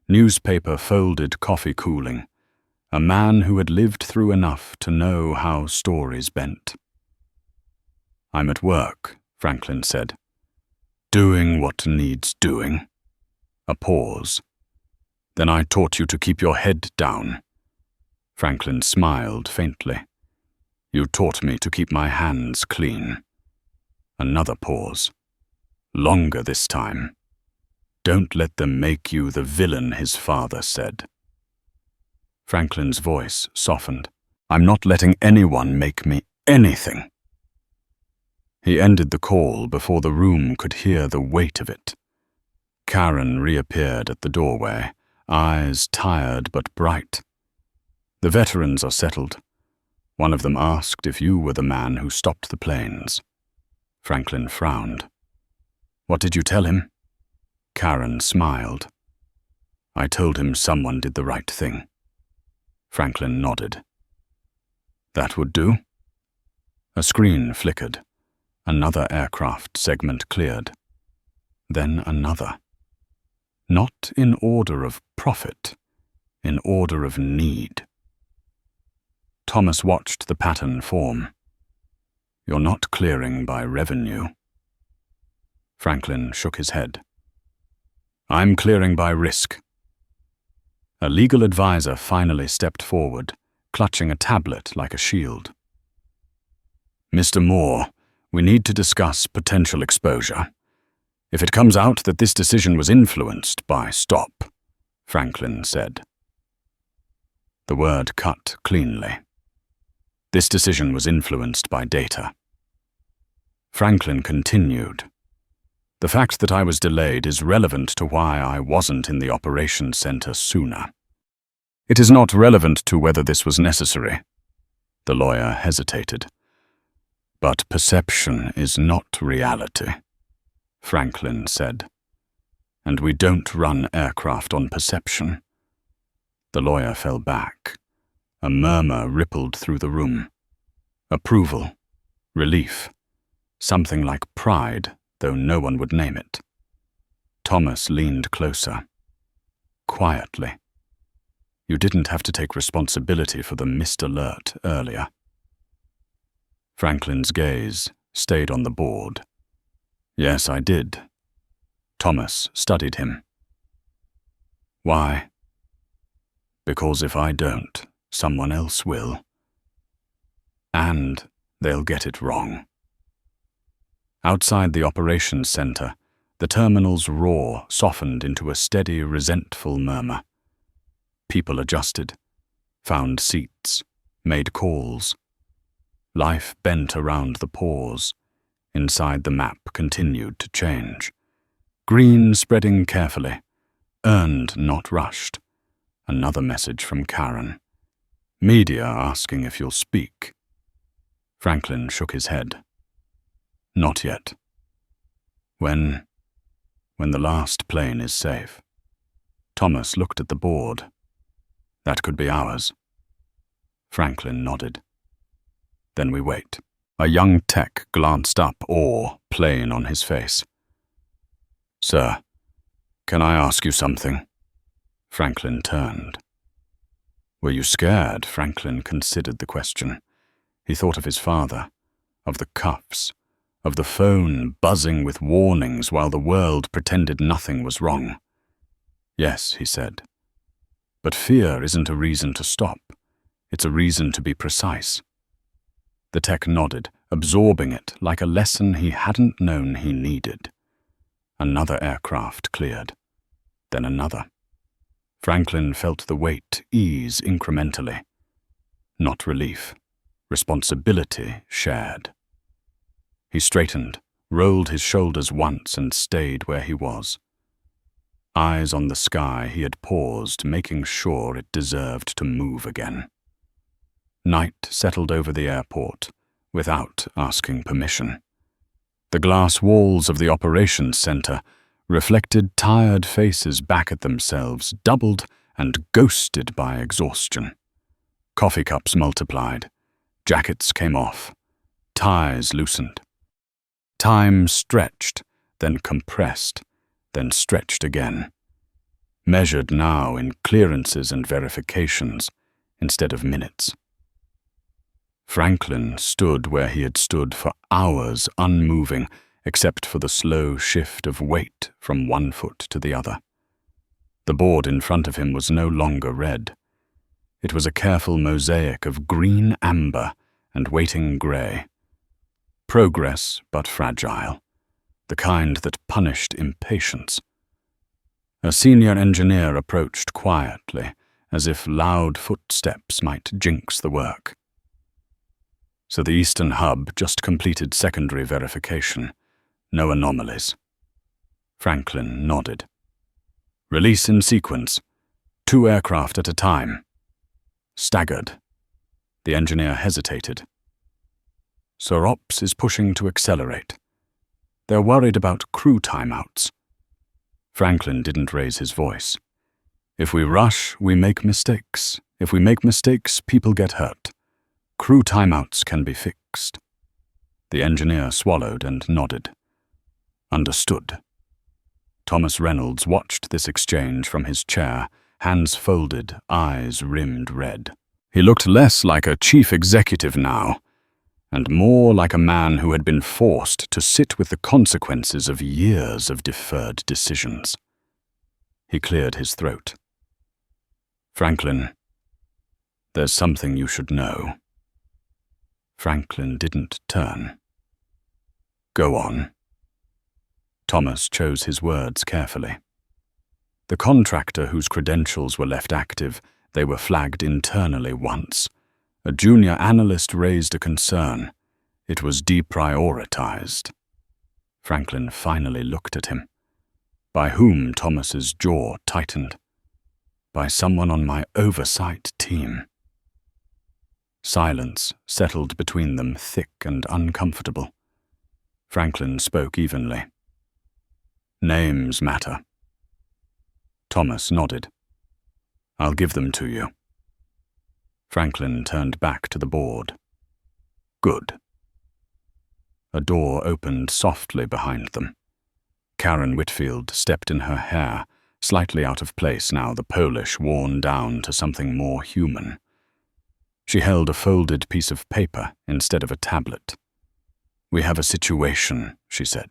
newspaper folded, coffee cooling, a man who had lived through enough to know how stories bent. I'm at work, Franklin said. Doing what needs doing. A pause. Then I taught you to keep your head down. Franklin smiled faintly. You taught me to keep my hands clean. Another pause. Longer this time. Don't let them make you the villain, his father said. Franklin's voice softened. I'm not letting anyone make me anything. He ended the call before the room could hear the weight of it. Karen reappeared at the doorway, eyes tired but bright. The veterans are settled. One of them asked if you were the man who stopped the planes. Franklin frowned. What did you tell him? Karen smiled. I told him someone did the right thing. Franklin nodded. That would do? A screen flickered. Another aircraft segment cleared. Then another. Not in order of profit, in order of need. Thomas watched the pattern form. You're not clearing by revenue. Franklin shook his head. I'm clearing by risk. A legal advisor finally stepped forward, clutching a tablet like a shield. Mr. Moore, we need to discuss potential exposure. If it comes out that this decision was influenced by stop, Franklin said. The word cut cleanly. This decision was influenced by data. Franklin continued. The fact that I was delayed is relevant to why I wasn't in the operations center sooner. It is not relevant to whether this was necessary. The lawyer hesitated. But perception is not reality, Franklin said. And we don't run aircraft on perception. The lawyer fell back. A murmur rippled through the room. Approval, relief, something like pride, though no one would name it. Thomas leaned closer. Quietly. You didn't have to take responsibility for the missed alert earlier. Franklin's gaze stayed on the board. Yes, I did. Thomas studied him. Why? Because if I don't, someone else will. And they'll get it wrong. Outside the operations center, the terminal's roar softened into a steady, resentful murmur. People adjusted, found seats, made calls. Life bent around the pause. Inside the map continued to change. Green spreading carefully, earned, not rushed. Another message from Karen. Media asking if you'll speak. Franklin shook his head. Not yet. When the last plane is safe. Thomas looked at the board. That could be hours. Franklin nodded. Then we wait. A young tech glanced up, awe plain on his face. Sir, can I ask you something? Franklin turned. Were you scared? Franklin considered the question. He thought of his father, of the cuffs, of the phone buzzing with warnings while the world pretended nothing was wrong. Yes, he said. But fear isn't a reason to stop. It's a reason to be precise. The tech nodded, absorbing it like a lesson he hadn't known he needed. Another aircraft cleared. Then another. Franklin felt the weight ease incrementally. Not relief. Responsibility shared. He straightened, rolled his shoulders once and stayed where he was. Eyes on the sky, he had paused, making sure it deserved to move again. Night settled over the airport, without asking permission. The glass walls of the operations center reflected tired faces back at themselves, doubled and ghosted by exhaustion. Coffee cups multiplied. Jackets came off. Ties loosened. Time stretched, then compressed, then stretched again. Measured now in clearances and verifications instead of minutes. Franklin stood where he had stood for hours, unmoving, except for the slow shift of weight from one foot to the other. The board in front of him was no longer red. It was a careful mosaic of green amber and waiting grey. Progress, but fragile, the kind that punished impatience. A senior engineer approached quietly, as if loud footsteps might jinx the work. So the Eastern Hub just completed secondary verification. No anomalies. Franklin nodded. Release in sequence. 2 aircraft at a time. Staggered. The engineer hesitated. Sir Ops is pushing to accelerate. They're worried about crew timeouts. Franklin didn't raise his voice. If we rush, we make mistakes. If we make mistakes, people get hurt. Crew timeouts can be fixed. The engineer swallowed and nodded. Understood. Thomas Reynolds watched this exchange from his chair, hands folded, eyes rimmed red. He looked less like a chief executive now, and more like a man who had been forced to sit with the consequences of years of deferred decisions. He cleared his throat. Franklin, there's something you should know. Franklin didn't turn. Go on. Thomas chose his words carefully. The contractor whose credentials were left active, they were flagged internally once. A junior analyst raised a concern. It was deprioritized. Franklin finally looked at him. By whom? Thomas's jaw tightened. By someone on my oversight team. Silence settled between them, thick and uncomfortable. Franklin spoke evenly. Names matter. Thomas nodded. I'll give them to you. Franklin turned back to the board. Good. A door opened softly behind them. Karen Whitfield stepped in her hair, slightly out of place now, the polish worn down to something more human. She held a folded piece of paper instead of a tablet. We have a situation, she said.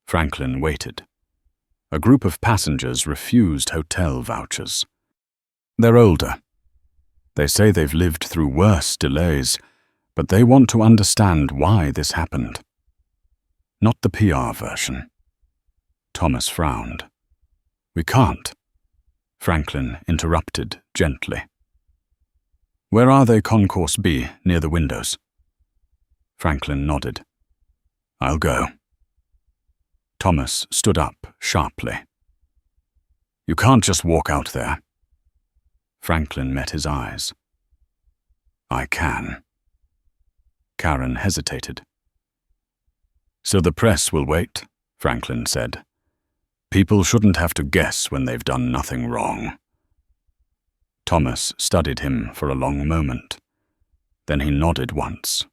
Franklin waited. A group of passengers refused hotel vouchers. They're older. They say they've lived through worse delays, but they want to understand why this happened. Not the PR version. Thomas frowned. We can't. Franklin interrupted gently. Where are they, Concourse B, near the windows? Franklin nodded. I'll go. Thomas stood up sharply. You can't just walk out there. Franklin met his eyes. I can. Karen hesitated. So the press will wait, Franklin said. People shouldn't have to guess when they've done nothing wrong. Thomas studied him for a long moment. Then he nodded once.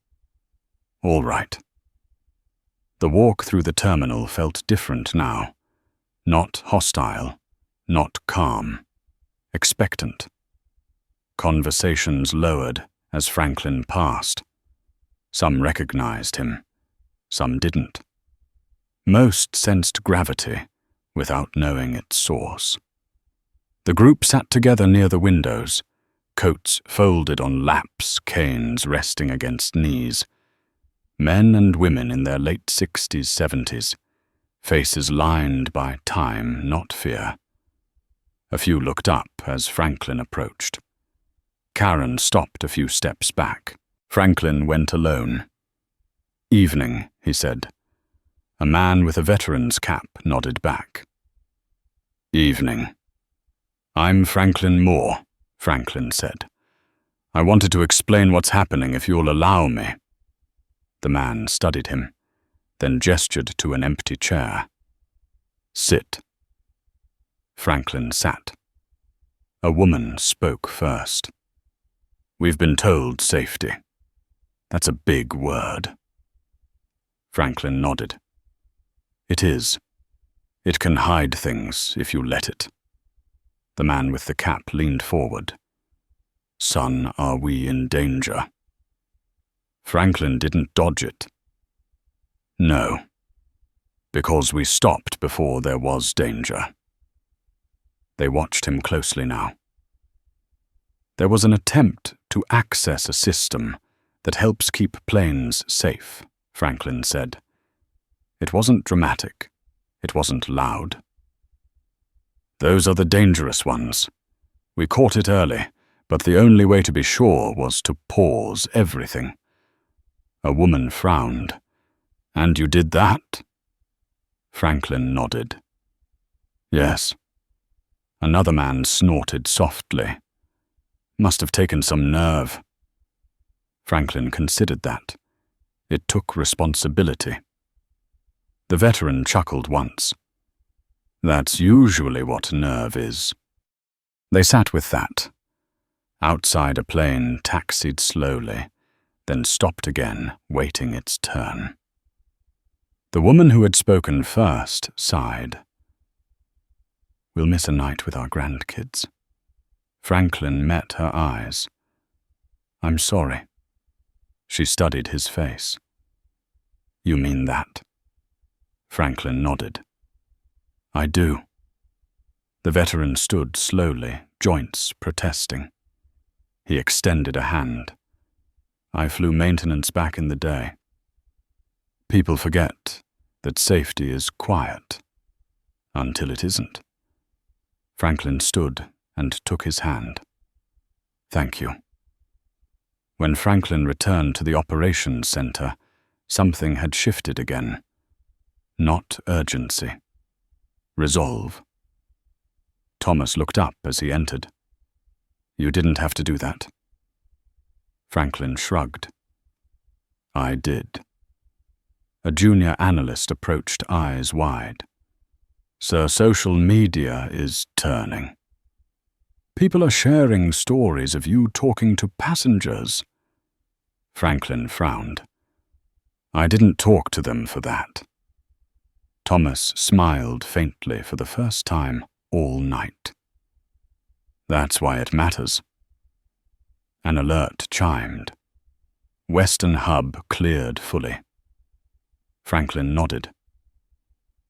All right. The walk through the terminal felt different now. Not hostile, not calm. Expectant. Conversations lowered as Franklin passed. Some recognized him. Some didn't. Most sensed gravity without knowing its source. The group sat together near the windows, coats folded on laps, canes resting against knees. Men and women in their late 60s, 70s, faces lined by time, not fear. A few looked up as Franklin approached. Karen stopped a few steps back. Franklin went alone. Evening, he said. A man with a veteran's cap nodded back. Evening. I'm Franklin Moore, Franklin said. I wanted to explain what's happening if you'll allow me. The man studied him, then gestured to an empty chair. Sit. Franklin sat. A woman spoke first. We've been told safety. That's a big word. Franklin nodded. It is. It can hide things if you let it. The man with the cap leaned forward. Son, are we in danger? Franklin didn't dodge it. No, because we stopped before there was danger. They watched him closely now. There was an attempt to access a system that helps keep planes safe, Franklin said. It wasn't dramatic. It wasn't loud. Those are the dangerous ones. We caught it early, but the only way to be sure was to pause everything. A woman frowned. And you did that? Franklin nodded. Yes. Another man snorted softly. Must have taken some nerve. Franklin considered that. It took responsibility. The veteran chuckled once. That's usually what nerve is. They sat with that. Outside a plane taxied slowly, then stopped again, waiting its turn. The woman who had spoken first sighed. We'll miss a night with our grandkids. Franklin met her eyes. I'm sorry. She studied his face. You mean that? Franklin nodded. I do. The veteran stood slowly, joints protesting. He extended a hand. I flew maintenance back in the day. People forget that safety is quiet, until it isn't. Franklin stood and took his hand. Thank you. When Franklin returned to the operations center, something had shifted again. Not urgency. Resolve. Thomas looked up as he entered. "You didn't have to do that." Franklin shrugged. "I did." A junior analyst approached, eyes wide. "Sir, social media is turning. People are sharing stories of you talking to passengers." Franklin frowned. "I didn't talk to them for that." Thomas smiled faintly for the first time all night. "That's why it matters." An alert chimed. Western hub cleared fully. Franklin nodded.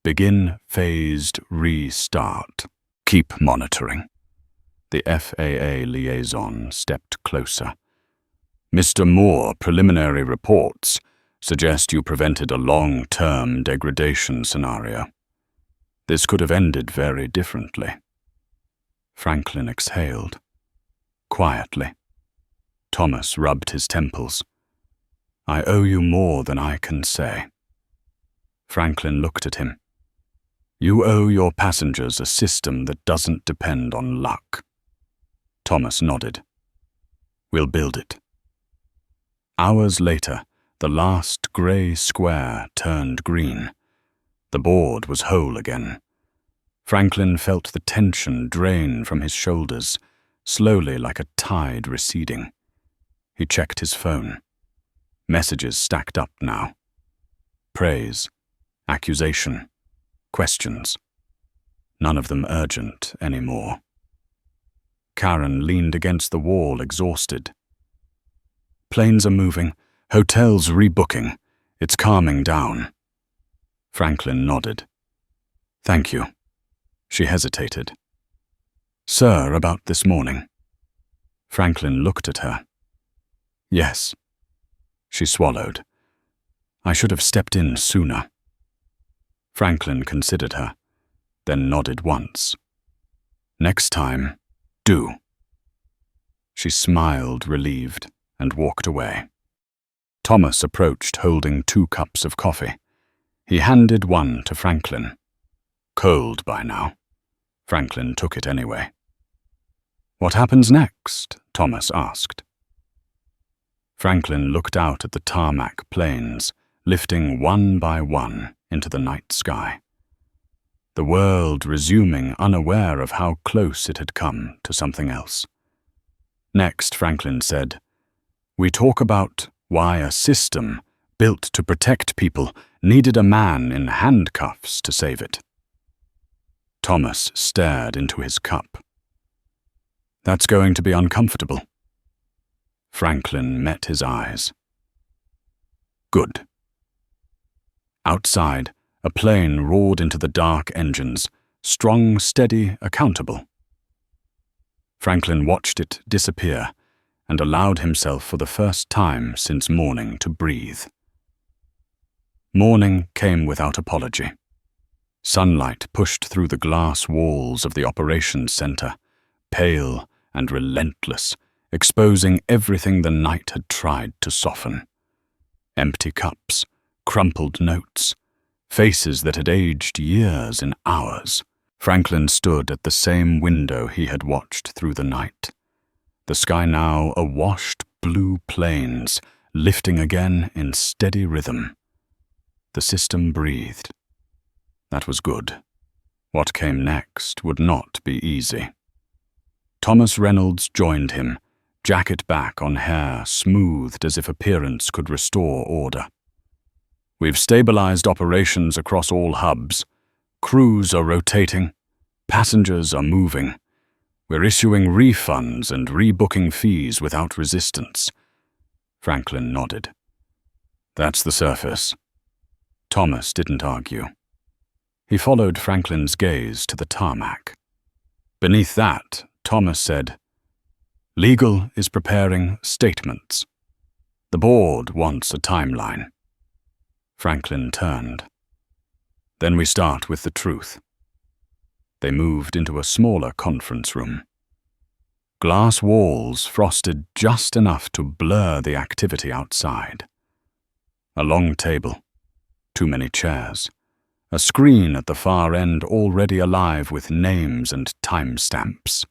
"Begin phased restart. Keep monitoring." The FAA liaison stepped closer. "Mr. Moore, preliminary reports suggest you prevented a long-term degradation scenario. This could have ended very differently." Franklin exhaled. Quietly. Thomas rubbed his temples. "I owe you more than I can say." Franklin looked at him. "You owe your passengers a system that doesn't depend on luck." Thomas nodded. "We'll build it." Hours later, the last grey square turned green. The board was whole again. Franklin felt the tension drain from his shoulders, slowly like a tide receding. He checked his phone. Messages stacked up now. Praise, accusation, questions. None of them urgent anymore. Karen leaned against the wall, exhausted. "Planes are moving, hotels rebooking. It's calming down." Franklin nodded. "Thank you." She hesitated. "Sir, about this morning." Franklin looked at her. "Yes." She swallowed. "I should have stepped in sooner." Franklin considered her, then nodded once. "Next time, do." She smiled, relieved, and walked away. Thomas approached holding 2 cups of coffee. He handed one to Franklin. Cold by now. Franklin took it anyway. "What happens next?" Thomas asked. Franklin looked out at the tarmac planes, lifting one by one into the night sky. The world resuming, unaware of how close it had come to something else. Next, Franklin said, "We talk about why a system built to protect people needed a man in handcuffs to save it." Thomas stared into his cup. "That's going to be uncomfortable." Franklin met his eyes. "Good." Outside, a plane roared into the dark engines, strong, steady, accountable. Franklin watched it disappear and allowed himself for the first time since morning to breathe. Morning came without apology. Sunlight pushed through the glass walls of the operations center, pale and relentless, exposing everything the night had tried to soften. Empty cups, crumpled notes, faces that had aged years in hours. Franklin stood at the same window he had watched through the night. The sky now awashed blue planes, lifting again in steady rhythm. The system breathed. That was good. What came next would not be easy. Thomas Reynolds joined him, jacket back on hair smoothed as if appearance could restore order. "We've stabilized operations across all hubs. Crews are rotating. Passengers are moving. We're issuing refunds and rebooking fees without resistance." Franklin nodded. "That's the surface." Thomas didn't argue. He followed Franklin's gaze to the tarmac. Beneath that, Thomas said, "Legal is preparing statements. The board wants a timeline." Franklin turned. "Then we start with the truth." They moved into a smaller conference room. Glass walls frosted just enough to blur the activity outside. A long table, too many chairs, a screen at the far end already alive with names and timestamps.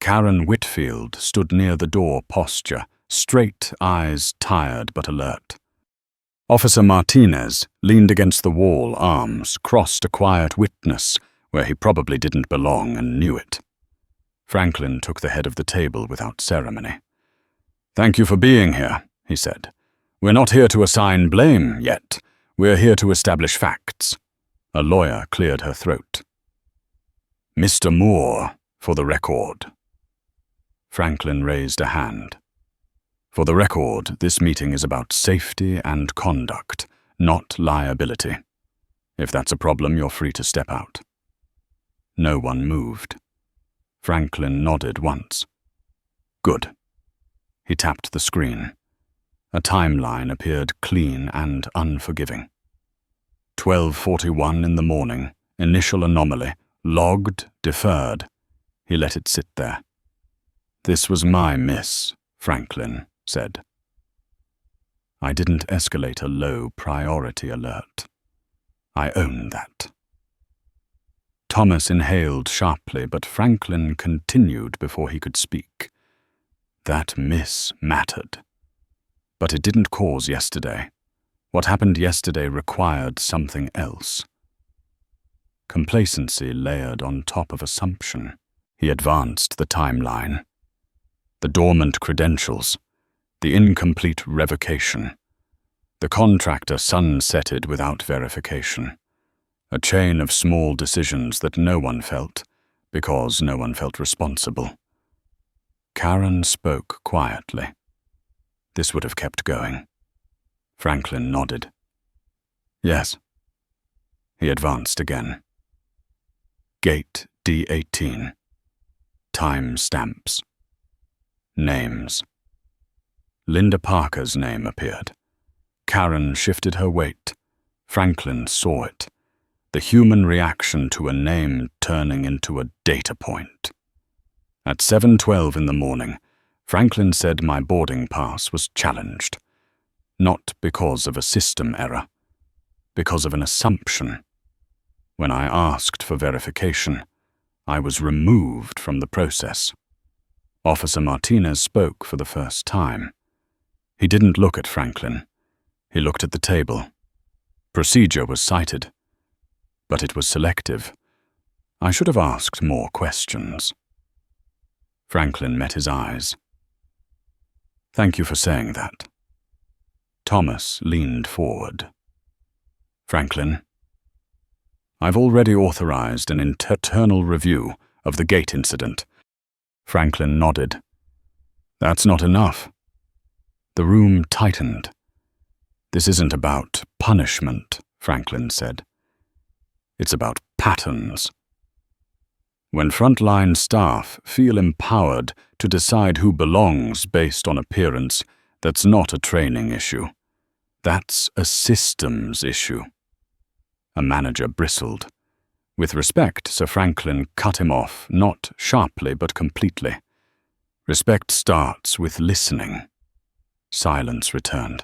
Karen Whitfield stood near the door posture, straight eyes tired but alert. Officer Martinez leaned against the wall, arms crossed, a quiet witness where he probably didn't belong and knew it. Franklin took the head of the table without ceremony. "Thank you for being here," he said. "We're not here to assign blame yet. We're here to establish facts." A lawyer cleared her throat. "Mr. Moore, for the record." Franklin raised a hand. "For the record, this meeting is about safety and conduct, not liability. If that's a problem, you're free to step out." No one moved. Franklin nodded once. "Good." He tapped the screen. A timeline appeared clean and unforgiving. 12:41 in the morning, initial anomaly, logged, deferred. He let it sit there. "This was my miss," Franklin said. "I didn't escalate a low priority alert. I own that." Thomas inhaled sharply, but Franklin continued before he could speak. That miss mattered. But it didn't cause yesterday. What happened yesterday required something else. Complacency layered on top of assumption. He advanced the timeline. The dormant credentials, the incomplete revocation, the contractor sunsetted without verification, a chain of small decisions that no one felt because no one felt responsible. Karen spoke quietly. This would have kept going. Franklin nodded. "Yes." He advanced again. Gate D18. Time stamps. Names. Linda Parker's name appeared. Karen shifted her weight. Franklin saw it. The human reaction to a name turning into a data point. At 7:12 in the morning, Franklin said my boarding pass was challenged. Not because of a system error, because of an assumption. When I asked for verification, I was removed from the process. Officer Martinez spoke for the first time. He didn't look at Franklin. He looked at the table. Procedure was cited, but it was selective. I should have asked more questions. Franklin met his eyes. "Thank you for saying that." Thomas leaned forward. "Franklin, I've already authorized an internal review of the gate incident." Franklin nodded. "That's not enough." The room tightened. "This isn't about punishment," Franklin said. "It's about patterns. When frontline staff feel empowered to decide who belongs based on appearance, that's not a training issue. That's a systems issue." A manager bristled. With respect, Sir Franklin cut him off, not sharply but completely. Respect starts with listening. Silence returned.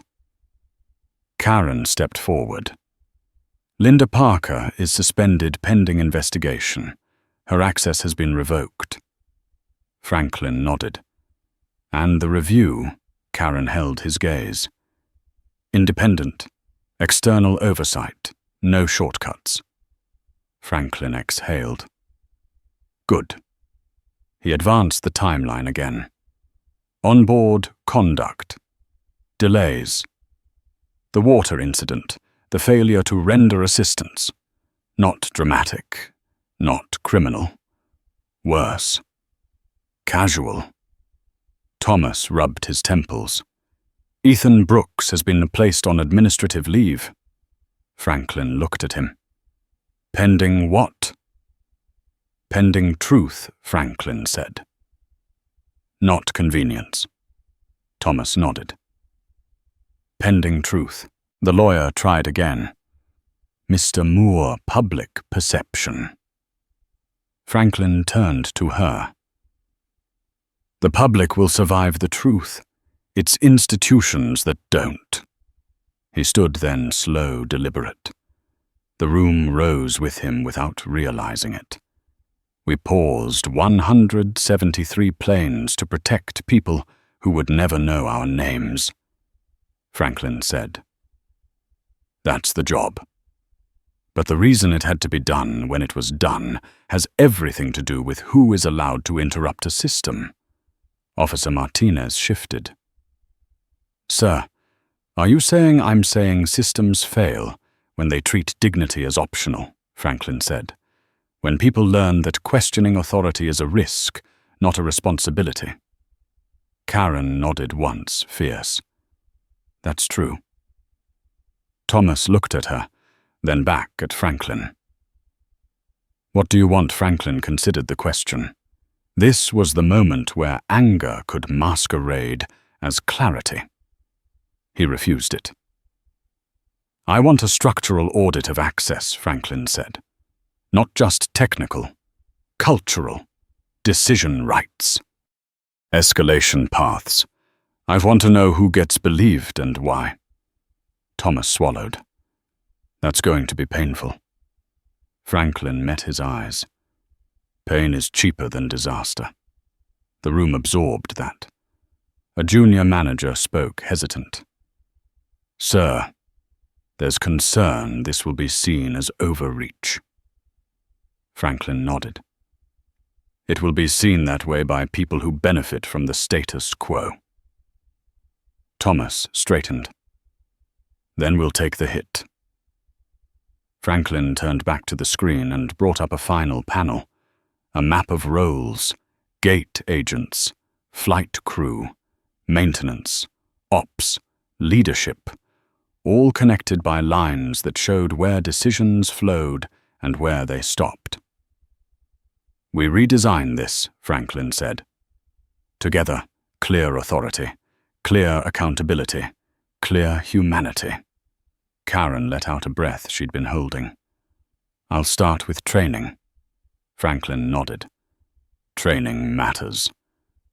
Karen stepped forward. "Linda Parker is suspended pending investigation. Her access has been revoked." Franklin nodded. "And the review," Karen held his gaze. "Independent, external oversight, no shortcuts." Franklin exhaled. "Good." He advanced the timeline again. "Onboard conduct. Delays. The water incident, the failure to render assistance. Not dramatic, not criminal. Worse. Casual." Thomas rubbed his temples. "Ethan Brooks has been placed on administrative leave." Franklin looked at him. "Pending what?" "Pending truth," Franklin said. "Not convenience." Thomas nodded. "Pending truth." The lawyer tried again. "Mr. Moore, public perception." Franklin turned to her. The public will survive the truth. It's institutions that don't. He stood then, slow, deliberate. The room rose with him without realizing it. We paused 173 planes to protect people who would never know our names, Franklin said. That's the job. But the reason it had to be done when it was done has everything to do with who is allowed to interrupt a system. Officer Martinez shifted. Sir, are you saying I'm saying systems fail when they treat dignity as optional? Franklin said. When people learn that questioning authority is a risk, not a responsibility. Karen nodded once, fierce. That's true. Thomas looked at her, then back at Franklin. What do you want? Franklin considered the question. This was the moment where anger could masquerade as clarity. He refused it. I want a structural audit of access, Franklin said. Not just technical, cultural, decision rights. Escalation paths. I want to know who gets believed and why. Thomas swallowed. That's going to be painful. Franklin met his eyes. Pain is cheaper than disaster. The room absorbed that. A junior manager spoke, hesitant. Sir, there's concern this will be seen as overreach. Franklin nodded. It will be seen that way by people who benefit from the status quo. Thomas straightened. Then we'll take the hit. Franklin turned back to the screen and brought up a final panel. A map of roles, gate agents, flight crew, maintenance, ops, leadership, all connected by lines that showed where decisions flowed and where they stopped. We redesign this, Franklin said. Together, clear authority, clear accountability, clear humanity. Karen let out a breath she'd been holding. I'll start with training. Franklin nodded. Training matters.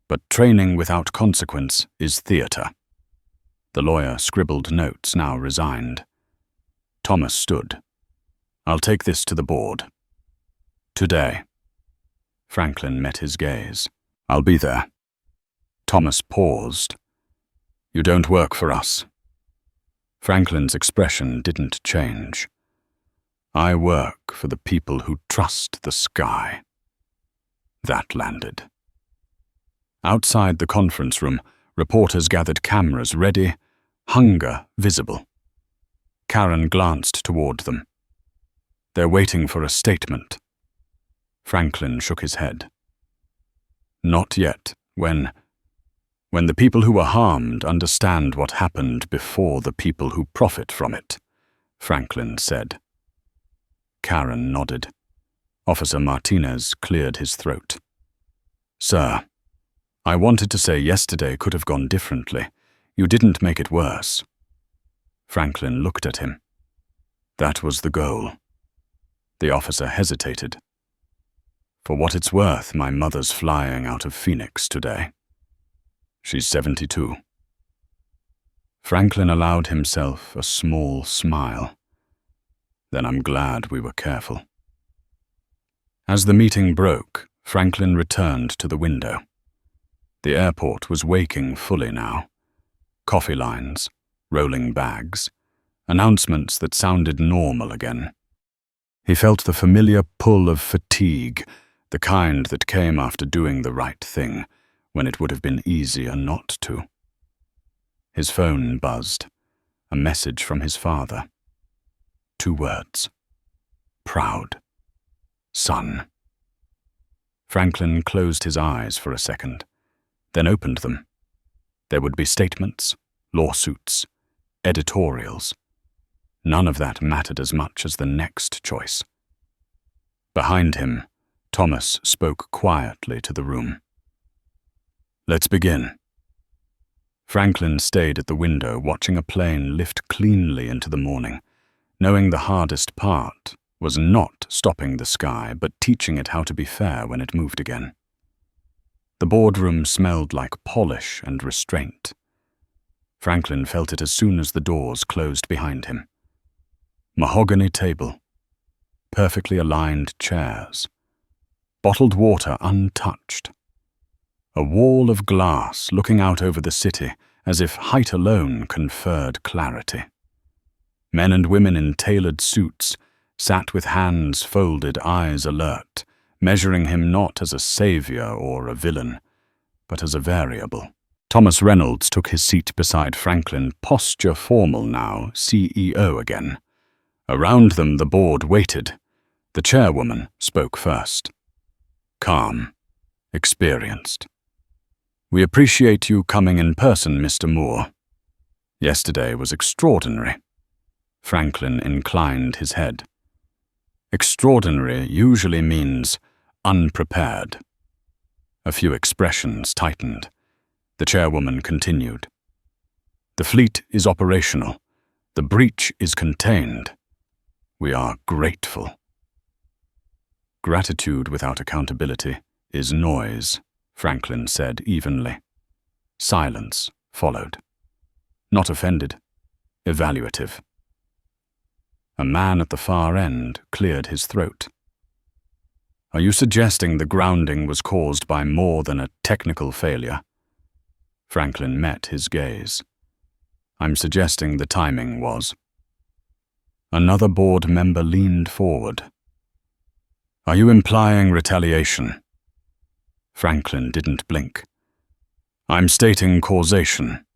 But training without consequence is theater. The lawyer scribbled notes, now resigned. Thomas stood. I'll take this to the board. Today. Franklin met his gaze. I'll be there. Thomas paused. You don't work for us. Franklin's expression didn't change. I work for the people who trust the sky. That landed. Outside the conference room, reporters gathered, cameras ready, hunger visible. Karen glanced toward them. They're waiting for a statement. Franklin shook his head. Not yet, when the people who were harmed understand what happened before the people who profit from it, Franklin said. Karen nodded. Officer Martinez cleared his throat. Sir, I wanted to say yesterday could have gone differently. You didn't make it worse. Franklin looked at him. That was the goal. The officer hesitated. For what it's worth, my mother's flying out of Phoenix today. She's 72. Franklin allowed himself a small smile. Then I'm glad we were careful. As the meeting broke, Franklin returned to the window. The airport was waking fully now. Coffee lines, rolling bags, announcements that sounded normal again. He felt the familiar pull of fatigue, the kind that came after doing the right thing, when it would have been easier not to. His phone buzzed, a message from his father. 2 words. Proud. Son. Franklin closed his eyes for a second, then opened them. There would be statements, lawsuits, editorials. None of that mattered as much as the next choice. Behind him, Thomas spoke quietly to the room. Let's begin. Franklin stayed at the window, watching a plane lift cleanly into the morning, knowing the hardest part was not stopping the sky, but teaching it how to be fair when it moved again. The boardroom smelled like polish and restraint. Franklin felt it as soon as the doors closed behind him. Mahogany table, perfectly aligned chairs, bottled water untouched. A wall of glass looking out over the city as if height alone conferred clarity. Men and women in tailored suits sat with hands folded, eyes alert, measuring him not as a savior or a villain, but as a variable. Thomas Reynolds took his seat beside Franklin, posture formal now, CEO again. Around them the board waited. The chairwoman spoke first. Calm, experienced. "We appreciate you coming in person, Mr. Moore. Yesterday was extraordinary." Franklin inclined his head. Extraordinary usually means unprepared. A few expressions tightened. The chairwoman continued. "The fleet is operational. The breach is contained. We are grateful." "Gratitude without accountability is noise," Franklin said evenly. Silence followed. Not offended, evaluative. A man at the far end cleared his throat. "Are you suggesting the grounding was caused by more than a technical failure?" Franklin met his gaze. "I'm suggesting the timing was." Another board member leaned forward. "Are you implying retaliation?" Franklin didn't blink. "I'm stating causation."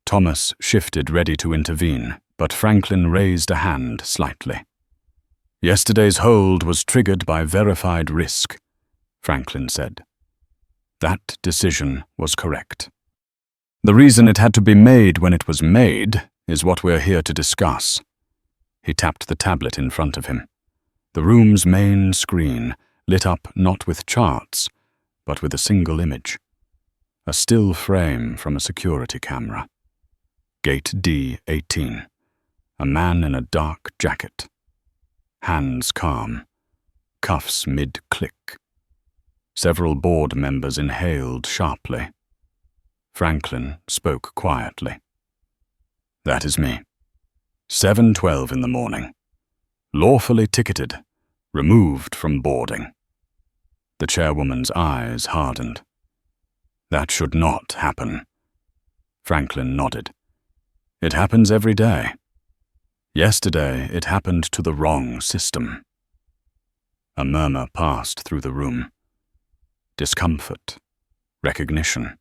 Thomas shifted, ready to intervene, but Franklin raised a hand slightly. "Yesterday's hold was triggered by verified risk," Franklin said. That decision was correct. "The reason it had to be made when it was made is what we're here to discuss." He tapped the tablet in front of him. The room's main screen lit up not with charts, but with a single image. A still frame from a security camera. Gate D-18. A man in a dark jacket. Hands calm. Cuffs mid-click. Several board members inhaled sharply. Franklin spoke quietly. "That is me. 7:12 in the morning. Lawfully ticketed. Removed from boarding." The chairwoman's eyes hardened. "That should not happen." Franklin nodded. "It happens every day. Yesterday it happened to the wrong system." A murmur passed through the room. Discomfort. Recognition.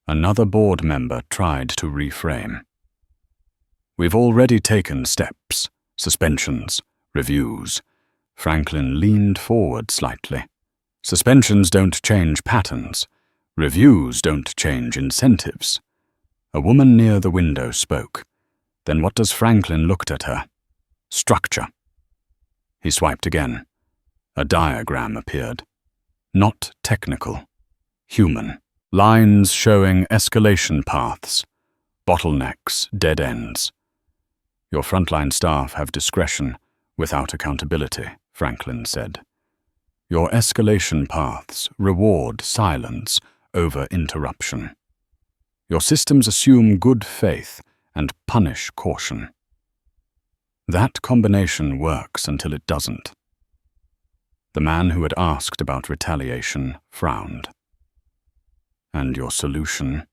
Another board member tried to reframe. "We've already taken steps, suspensions, reviews." Franklin leaned forward slightly. "Suspensions don't change patterns. Reviews don't change incentives." A woman near the window spoke. Then what does Franklin looked at her? Structure. He swiped again. A diagram appeared. Not technical. Human. Lines showing escalation paths. Bottlenecks, dead ends. "Your frontline staff have discretion without accountability," Franklin said. "Your escalation paths reward silence over interruption. Your systems assume good faith and punish caution. That combination works until it doesn't." The man who had asked about retaliation frowned. "And your solution?"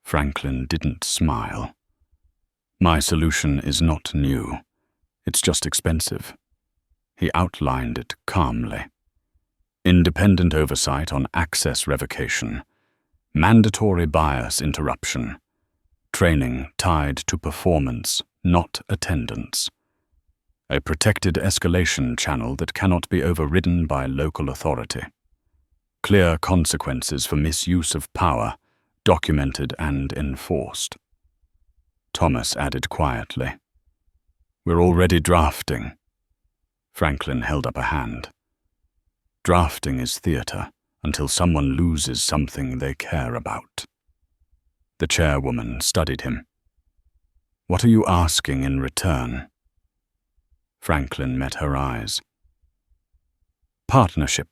Franklin didn't smile. "My solution is not new. It's just expensive." He outlined it calmly. Independent oversight on access revocation. Mandatory bias interruption. Training tied to performance, not attendance. A protected escalation channel that cannot be overridden by local authority. Clear consequences for misuse of power, documented and enforced. Thomas added quietly. "We're already drafting." Franklin held up a hand. "Drafting is theater until someone loses something they care about." The chairwoman studied him. "What are you asking in return?" Franklin met her eyes. "Partnership."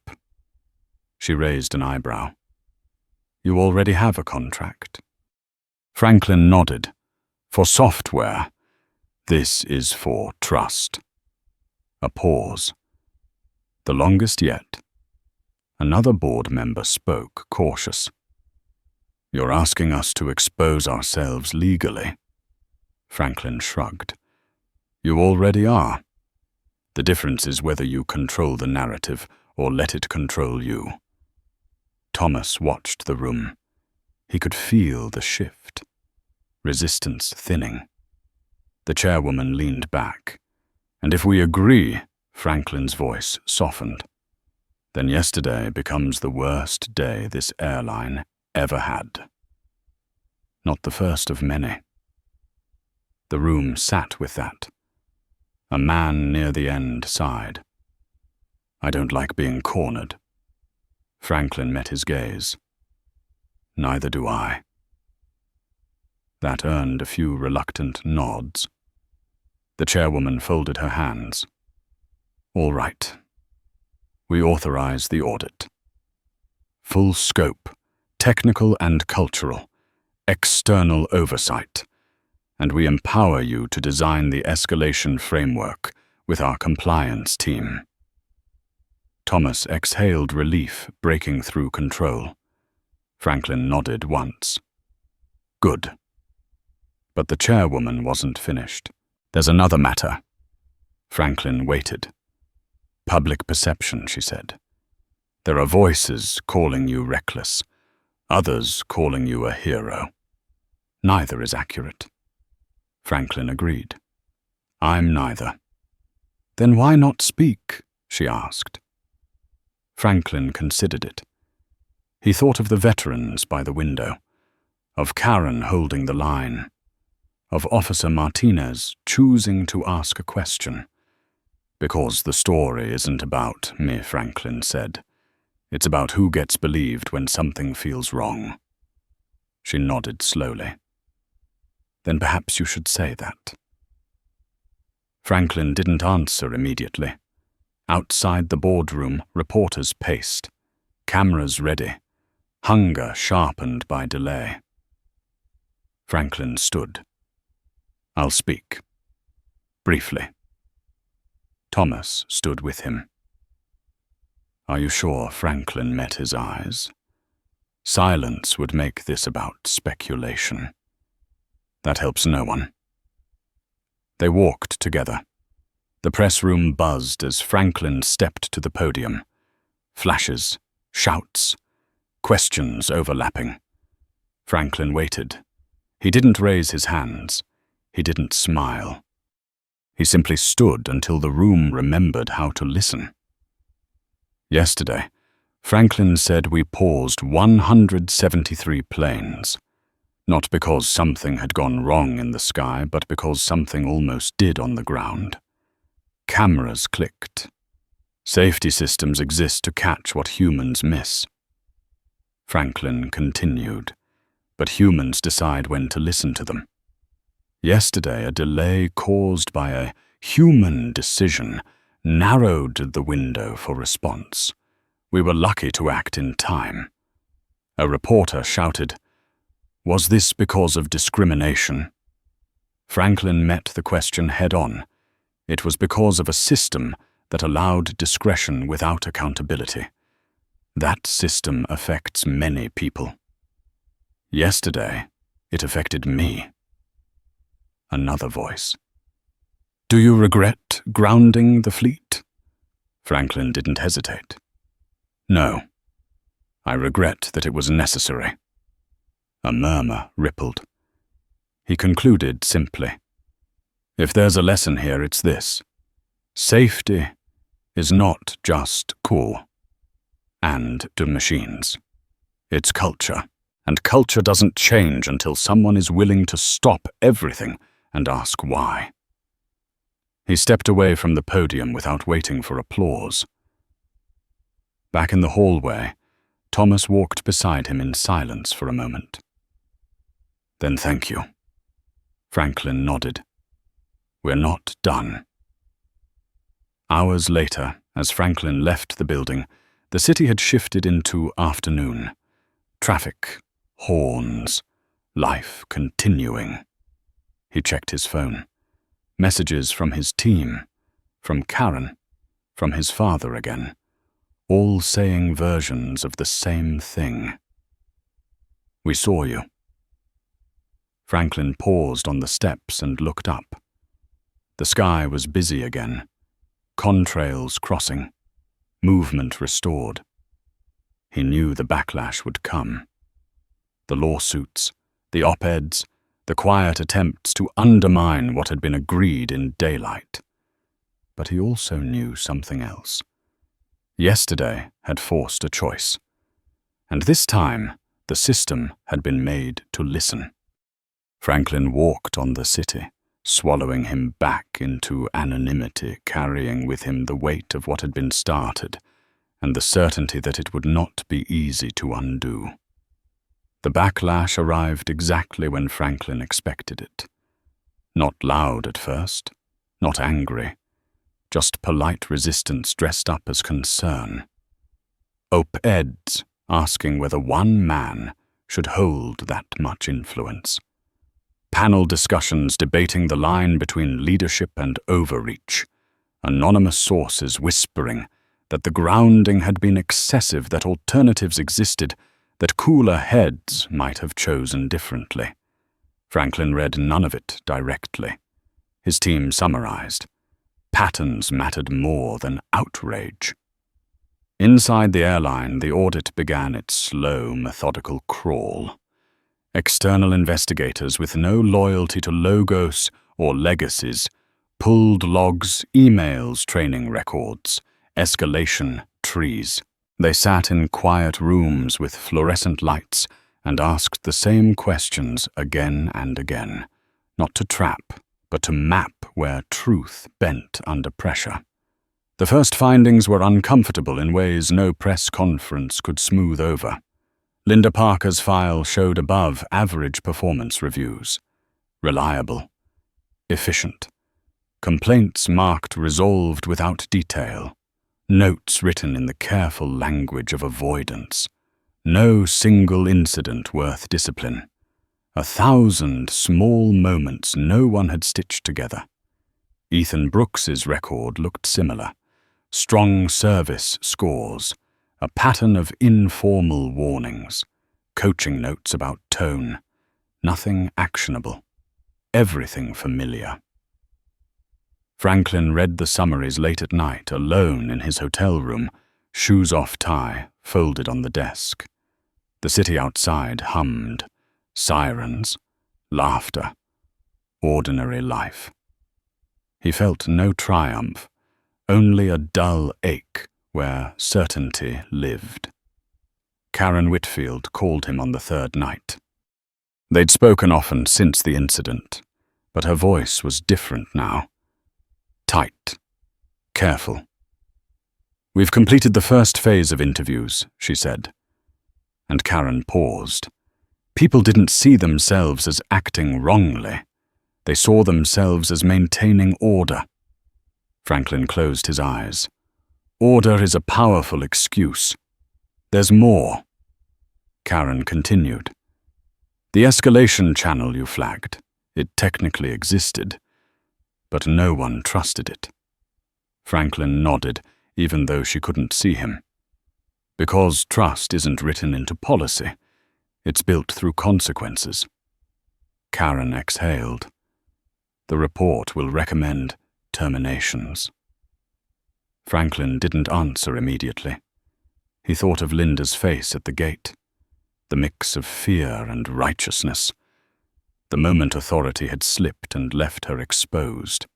She raised an eyebrow. You already have a contract. Franklin nodded. For software. This is for trust. A pause. The longest yet. Another board member spoke, cautious. You're asking us to expose ourselves legally. Franklin shrugged. You already are. The difference is whether you control the narrative or let it control you. Thomas watched the room. He could feel the shift. Resistance thinning. The chairwoman leaned back. And if we agree, Franklin's voice softened, then yesterday becomes the worst day this airline ever had. Not the first of many. The room sat with that. A man near the end sighed. I don't like being cornered. Franklin met his gaze. Neither do I. That earned a few reluctant nods. The chairwoman folded her hands. All right. We authorize the audit. Full scope, technical and cultural, external oversight, and we empower you to design the escalation framework with our compliance team. Thomas exhaled relief, breaking through control. Franklin nodded once. Good. But the chairwoman wasn't finished. There's another matter. Franklin waited. Public perception, she said. There are voices calling you reckless, others calling you a hero. Neither is accurate. Franklin agreed. I'm neither. Then why not speak? She asked. Franklin considered it. He thought of the veterans by the window, of Karen holding the line, of Officer Martinez choosing to ask a question. Because the story isn't about me, Franklin said. It's about who gets believed when something feels wrong. She nodded slowly. Then perhaps you should say that. Franklin didn't answer immediately. Outside the boardroom, reporters paced, cameras ready, hunger sharpened by delay. Franklin stood. I'll speak. Briefly. Thomas stood with him. Are you sure Franklin met his eyes? Silence would make this about speculation. That helps no one. They walked together. The press room buzzed as Franklin stepped to the podium. Flashes, shouts, questions overlapping. Franklin waited. He didn't raise his hands. He didn't smile. He simply stood until the room remembered how to listen. Yesterday, Franklin said we paused 173 planes. Not because something had gone wrong in the sky, but because something almost did on the ground. Cameras clicked. Safety systems exist to catch what humans miss. Franklin continued, but humans decide when to listen to them. Yesterday, a delay caused by a human decision narrowed the window for response. We were lucky to act in time. A reporter shouted, "Was this because of discrimination?" Franklin met the question head-on. It was because of a system that allowed discretion without accountability. That system affects many people. Yesterday, it affected me. Another voice. Do you regret grounding the fleet? Franklin didn't hesitate. No. I regret that it was necessary. A murmur rippled. He concluded simply. If there's a lesson here, it's this. Safety is not just cool and to machines. It's culture, and culture doesn't change until someone is willing to stop everything and ask why. He stepped away from the podium without waiting for applause. Back in the hallway, Thomas walked beside him in silence for a moment. Then thank you. Franklin nodded. We're not done. Hours later, as Franklin left the building, The city had shifted into afternoon. Traffic, horns, life continuing. He checked his phone. Messages from his team, from Karen, from his father again, all saying versions of the same thing. "We saw you." Franklin paused on the steps and looked up. The sky was busy again. Contrails crossing. Movement restored. He knew the backlash would come. The lawsuits, the op-eds, the quiet attempts to undermine what had been agreed in daylight. But he also knew something else. Yesterday had forced a choice. And this time, the system had been made to listen. Franklin walked on the city, swallowing him back into anonymity, carrying with him the weight of what had been started, and the certainty that it would not be easy to undo. The backlash arrived exactly when Franklin expected it. Not loud at first, not angry, just polite resistance dressed up as concern. Op-eds asking whether one man should hold that much influence. Panel discussions debating the line between leadership and overreach. Anonymous sources whispering that the grounding had been excessive, that alternatives existed, that cooler heads might have chosen differently. Franklin read none of it directly. His team summarized. Patterns mattered more than outrage. Inside the airline, the audit began its slow, methodical crawl. External investigators with no loyalty to logos or legacies pulled logs, emails, training records, escalation trees. They sat in quiet rooms with fluorescent lights and asked the same questions again and again, not to trap, but to map where truth bent under pressure. The first findings were uncomfortable in ways no press conference could smooth over. Linda Parker's file showed above-average performance reviews. Reliable. Efficient. Complaints marked resolved without detail. Notes written in the careful language of avoidance. No single incident worth discipline. 1,000 small moments no one had stitched together. Ethan Brooks's record looked similar. Strong service scores. A pattern of informal warnings, coaching notes about tone, nothing actionable, everything familiar. Franklin read the summaries late at night, alone in his hotel room, shoes off tie, folded on the desk. The city outside hummed, sirens, laughter, ordinary life. He felt no triumph, only a dull ache where certainty lived. Karen Whitfield called him on the third night. They'd spoken often since the incident, but her voice was different now. Tight, careful. "We've completed the first phase of interviews," she said. And Karen paused. People didn't see themselves as acting wrongly. They saw themselves as maintaining order. Franklin closed his eyes. Order is a powerful excuse. There's more. Karen continued. The escalation channel you flagged, it technically existed, but no one trusted it. Franklin nodded, even though she couldn't see him. Because trust isn't written into policy, it's built through consequences. Karen exhaled. The report will recommend terminations. Franklin didn't answer immediately. He thought of Linda's face at the gate, the mix of fear and righteousness. The moment authority had slipped and left her exposed.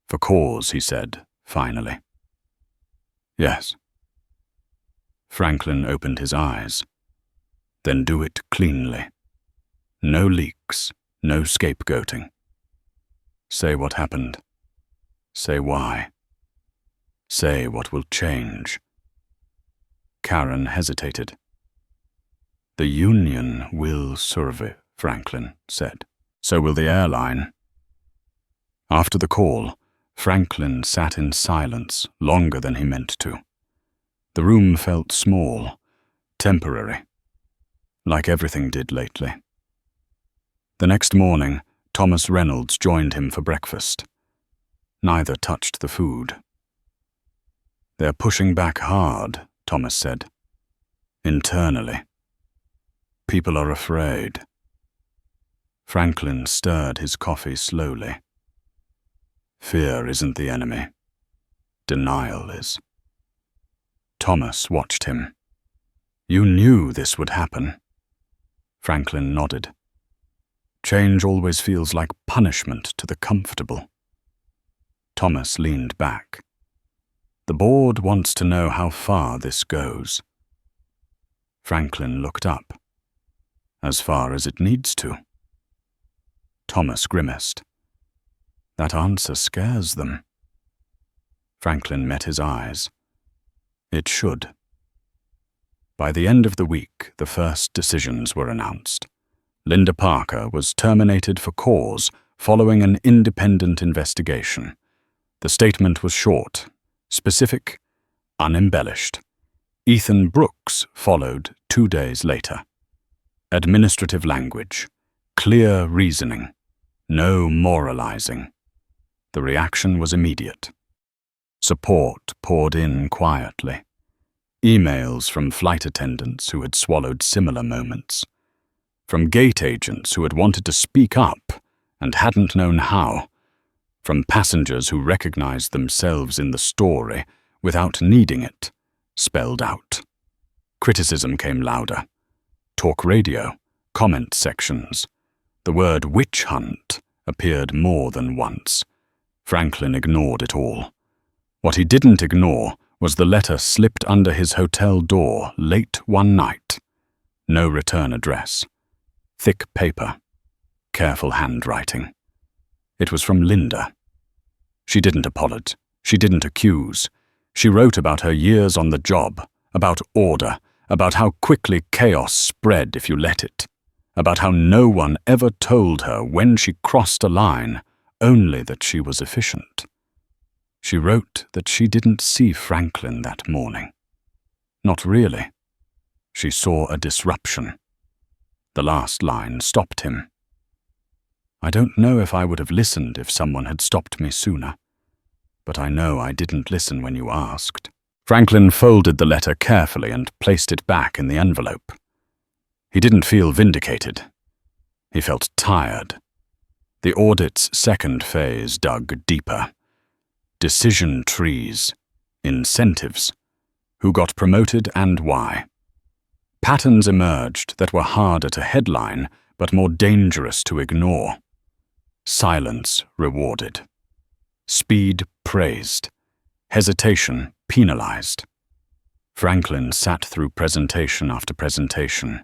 For cause, he said, finally. Yes. Franklin opened his eyes. Then do it cleanly. No leaks, no scapegoating. Say what happened. Say why. Say what will change. Karen hesitated. The union will survive, Franklin said. So will the airline. After the call, Franklin sat in silence longer than he meant to. The room felt small, temporary, like everything did lately. The next morning, Thomas Reynolds joined him for breakfast. Neither touched the food. "They're pushing back hard," Thomas said. "Internally. People are afraid." Franklin stirred his coffee slowly. "Fear isn't the enemy. Denial is." Thomas watched him. "You knew this would happen." Franklin nodded. "Change always feels like punishment to the comfortable." Thomas leaned back. "The board wants to know how far this goes." Franklin looked up. "As far as it needs to." Thomas grimaced. "That answer scares them." Franklin met his eyes. "It should." By the end of the week, the first decisions were announced. Linda Parker was terminated for cause following an independent investigation. The statement was short, specific, unembellished. Ethan Brooks followed 2 days later. Administrative language, clear reasoning, no moralizing. The reaction was immediate. Support poured in quietly. Emails from flight attendants who had swallowed similar moments. From gate agents who had wanted to speak up and hadn't known how. From passengers who recognized themselves in the story without needing it, spelled out. Criticism came louder. Talk radio, comment sections. The word witch hunt appeared more than once. Franklin ignored it all. What he didn't ignore was the letter slipped under his hotel door late one night. No return address. Thick paper. Careful handwriting. It was from Linda. She didn't apologize. She didn't accuse. She wrote about her years on the job, about order, about how quickly chaos spread if you let it, about how no one ever told her when she crossed a line, only that she was efficient. She wrote that she didn't see Franklin that morning. Not really. She saw a disruption. The last line stopped him. "I don't know if I would have listened if someone had stopped me sooner, but I know I didn't listen when you asked." Franklin folded the letter carefully and placed it back in the envelope. He didn't feel vindicated. He felt tired. The audit's second phase dug deeper. Decision trees, incentives, who got promoted and why. Patterns emerged that were harder to headline but more dangerous to ignore. Silence rewarded. Speed praised. Hesitation penalized. Franklin sat through presentation after presentation,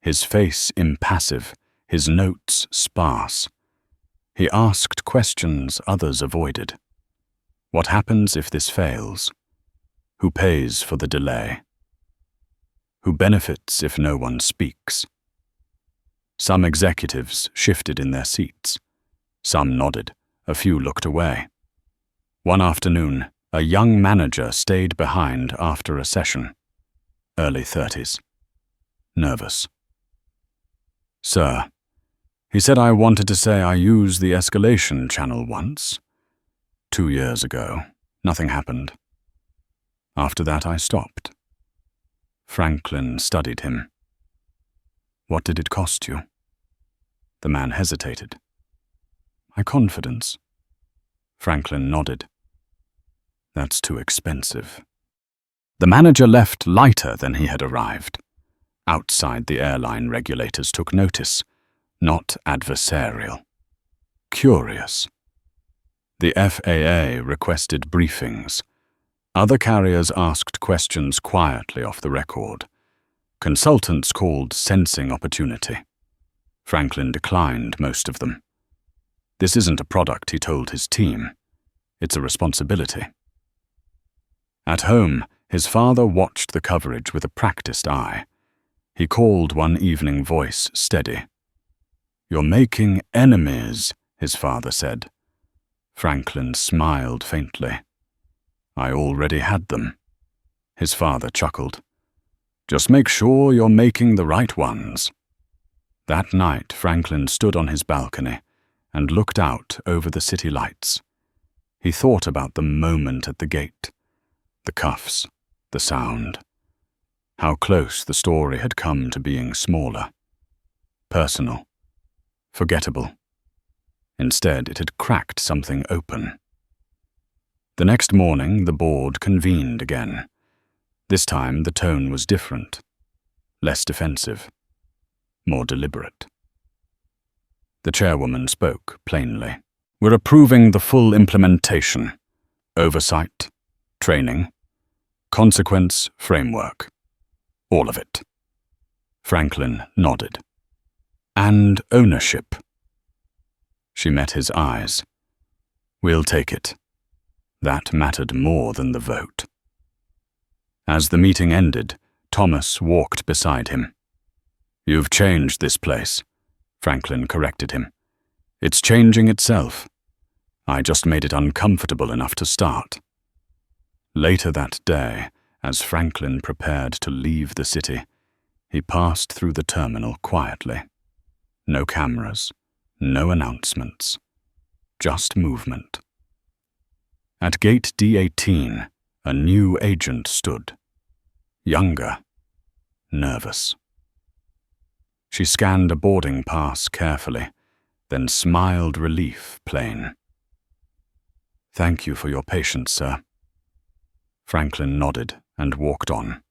his face impassive, his notes sparse. He asked questions others avoided. What happens if this fails? Who pays for the delay? Who benefits if no one speaks? Some executives shifted in their seats. Some nodded, a few looked away. One afternoon, a young manager stayed behind after a session. Early 30s. Nervous. "Sir, he said I wanted to say I used the escalation channel once. 2 years ago, nothing happened. After that I stopped." Franklin studied him. "What did it cost you?" The man hesitated. "My confidence." Franklin nodded. "That's too expensive." The manager left lighter than he had arrived. Outside, the airline regulators took notice, not adversarial. Curious. The FAA requested briefings. Other carriers asked questions quietly off the record. Consultants called sensing opportunity. Franklin declined most of them. This isn't a product, he told his team. It's a responsibility. At home, his father watched the coverage with a practiced eye. He called one evening, voice steady. "You're making enemies," his father said. Franklin smiled faintly. "I already had them." His father chuckled. Just make sure you're making the right ones. That night, Franklin stood on his balcony and looked out over the city lights. He thought about the moment at the gate, the cuffs, the sound, how close the story had come to being smaller, personal, forgettable. Instead, it had cracked something open. The next morning, the board convened again. This time, the tone was different, less defensive, more deliberate. The chairwoman spoke plainly. We're approving the full implementation, oversight, training, consequence framework, all of it. Franklin nodded. And ownership. She met his eyes. We'll take it. That mattered more than the vote. As the meeting ended, Thomas walked beside him. You've changed this place, Franklin corrected him. It's changing itself. I just made it uncomfortable enough to start. Later that day, as Franklin prepared to leave the city, he passed through the terminal quietly. No cameras, no announcements, just movement. At gate D18, a new agent stood. Younger, nervous. She scanned a boarding pass carefully, then smiled relief plain. Thank you for your patience, sir. Franklin nodded and walked on.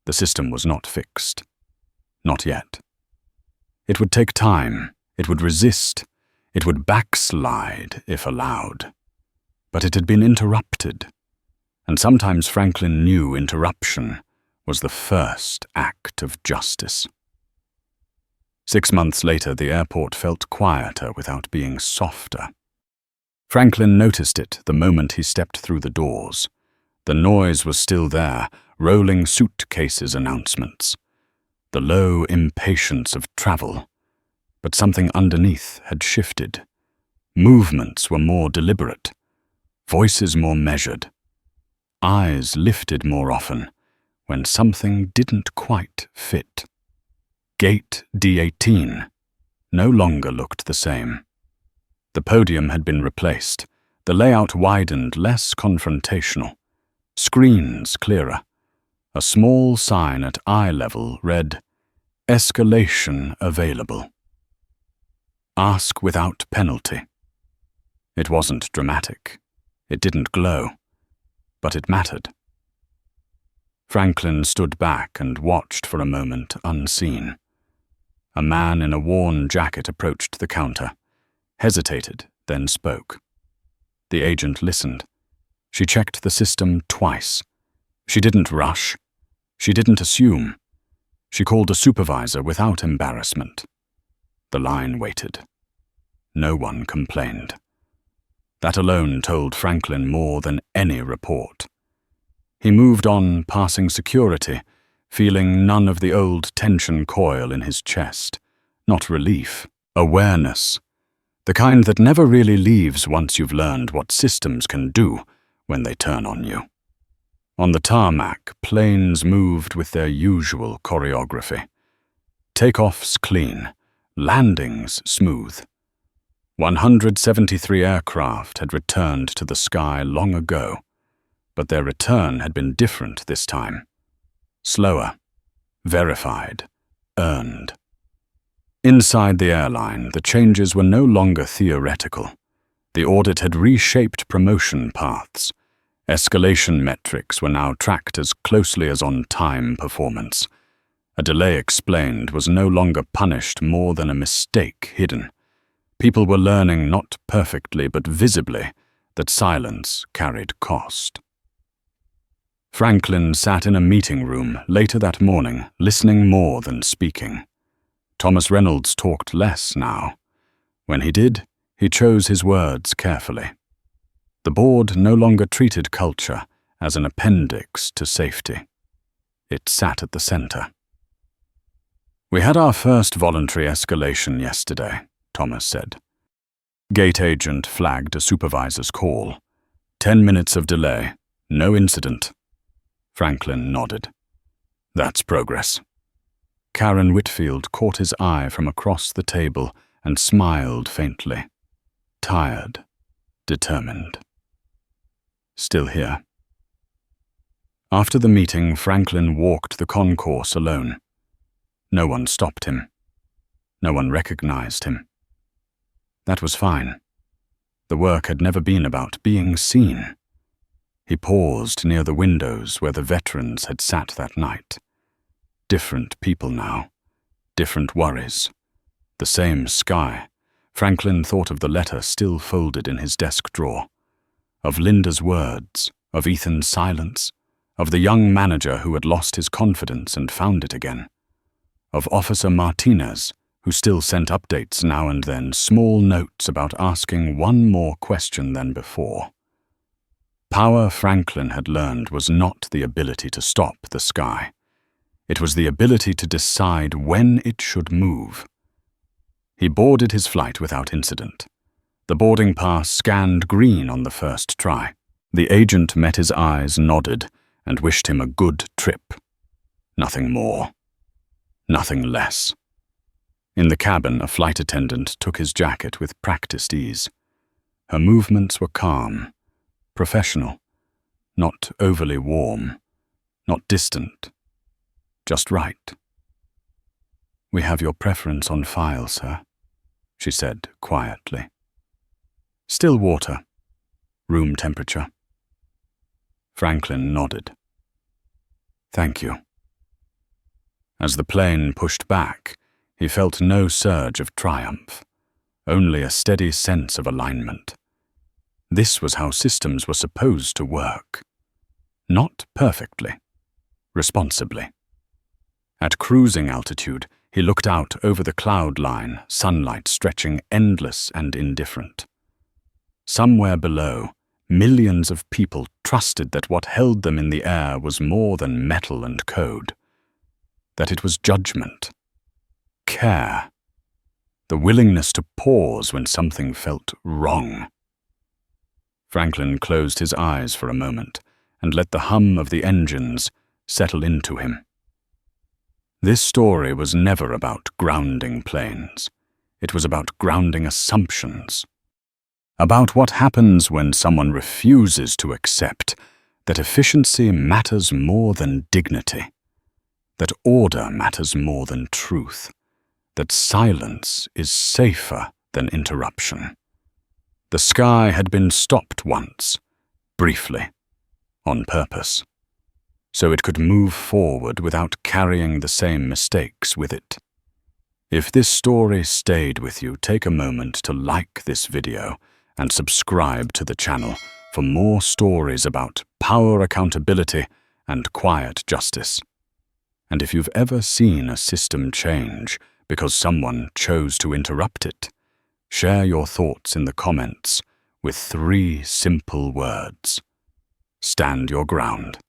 The system was not fixed. Not yet. It would take time, it would resist, it would backslide if allowed. But it had been interrupted, and sometimes Franklin knew interruption was the first act of justice. 6 months later, the airport felt quieter without being softer. Franklin noticed it the moment he stepped through the doors. The noise was still there, rolling suitcases announcements. The low impatience of travel. But something underneath had shifted. Movements were more deliberate. Voices more measured. Eyes lifted more often when something didn't quite fit. Gate D18 no longer looked the same. The podium had been replaced. The layout widened, less confrontational. Screens clearer. A small sign at eye level read, Escalation available. Ask without penalty. It wasn't dramatic. It didn't glow. But it mattered. Franklin stood back and watched for a moment unseen. A man in a worn jacket approached the counter, hesitated, then spoke. The agent listened. She checked the system twice. She didn't rush. She didn't assume. She called a supervisor without embarrassment. The line waited. No one complained. That alone told Franklin more than any report. He moved on, passing security, feeling none of the old tension coil in his chest. Not relief, awareness. The kind that never really leaves once you've learned what systems can do when they turn on you. On the tarmac, planes moved with their usual choreography. Takeoffs clean, landings smooth. 173 aircraft had returned to the sky long ago, but their return had been different this time. Slower, verified, earned. Inside the airline, the changes were no longer theoretical. The audit had reshaped promotion paths. Escalation metrics were now tracked as closely as on-time performance. A delay explained was no longer punished more than a mistake hidden. People were learning not perfectly but visibly that silence carried cost. Franklin sat in a meeting room later that morning, listening more than speaking. Thomas Reynolds talked less now. When he did, he chose his words carefully. The board no longer treated culture as an appendix to safety. It sat at the center. We had our first voluntary escalation yesterday, Thomas said. Gate agent flagged a supervisor's call. 10 minutes of delay, no incident. Franklin nodded. That's progress. Karen Whitfield caught his eye from across the table and smiled faintly. Tired, determined. Still here. After the meeting, Franklin walked the concourse alone. No one stopped him. No one recognized him. That was fine. The work had never been about being seen. He paused near the windows where the veterans had sat that night. Different people now. Different worries. The same sky. Franklin thought of the letter still folded in his desk drawer. Of Linda's words. Of Ethan's silence. Of the young manager who had lost his confidence and found it again. Of Officer Martinez, who still sent updates now and then, small notes about asking one more question than before. Power, Franklin had learned, was not the ability to stop the sky. It was the ability to decide when it should move. He boarded his flight without incident. The boarding pass scanned green on the first try. The agent met his eyes, nodded, and wished him a good trip. Nothing more. Nothing less. In the cabin, a flight attendant took his jacket with practiced ease. Her movements were calm, professional, not overly warm, not distant, just right. "We have your preference on file, sir," she said quietly. "Still water, room temperature." Franklin nodded. "Thank you." As the plane pushed back, he felt no surge of triumph, only a steady sense of alignment. This was how systems were supposed to work. Not perfectly, responsibly. At cruising altitude, he looked out over the cloud line, sunlight stretching endless and indifferent. Somewhere below, millions of people trusted that what held them in the air was more than metal and code, that it was judgment, care, the willingness to pause when something felt wrong. Franklin closed his eyes for a moment and let the hum of the engines settle into him. This story was never about grounding planes. It was about grounding assumptions. About what happens when someone refuses to accept that efficiency matters more than dignity, that order matters more than truth, that silence is safer than interruption. The sky had been stopped once, briefly, on purpose, so it could move forward without carrying the same mistakes with it. If this story stayed with you, take a moment to like this video and subscribe to the channel for more stories about power, accountability, and quiet justice. And if you've ever seen a system change because someone chose to interrupt it, share your thoughts in the comments with 3 simple words. Stand your ground.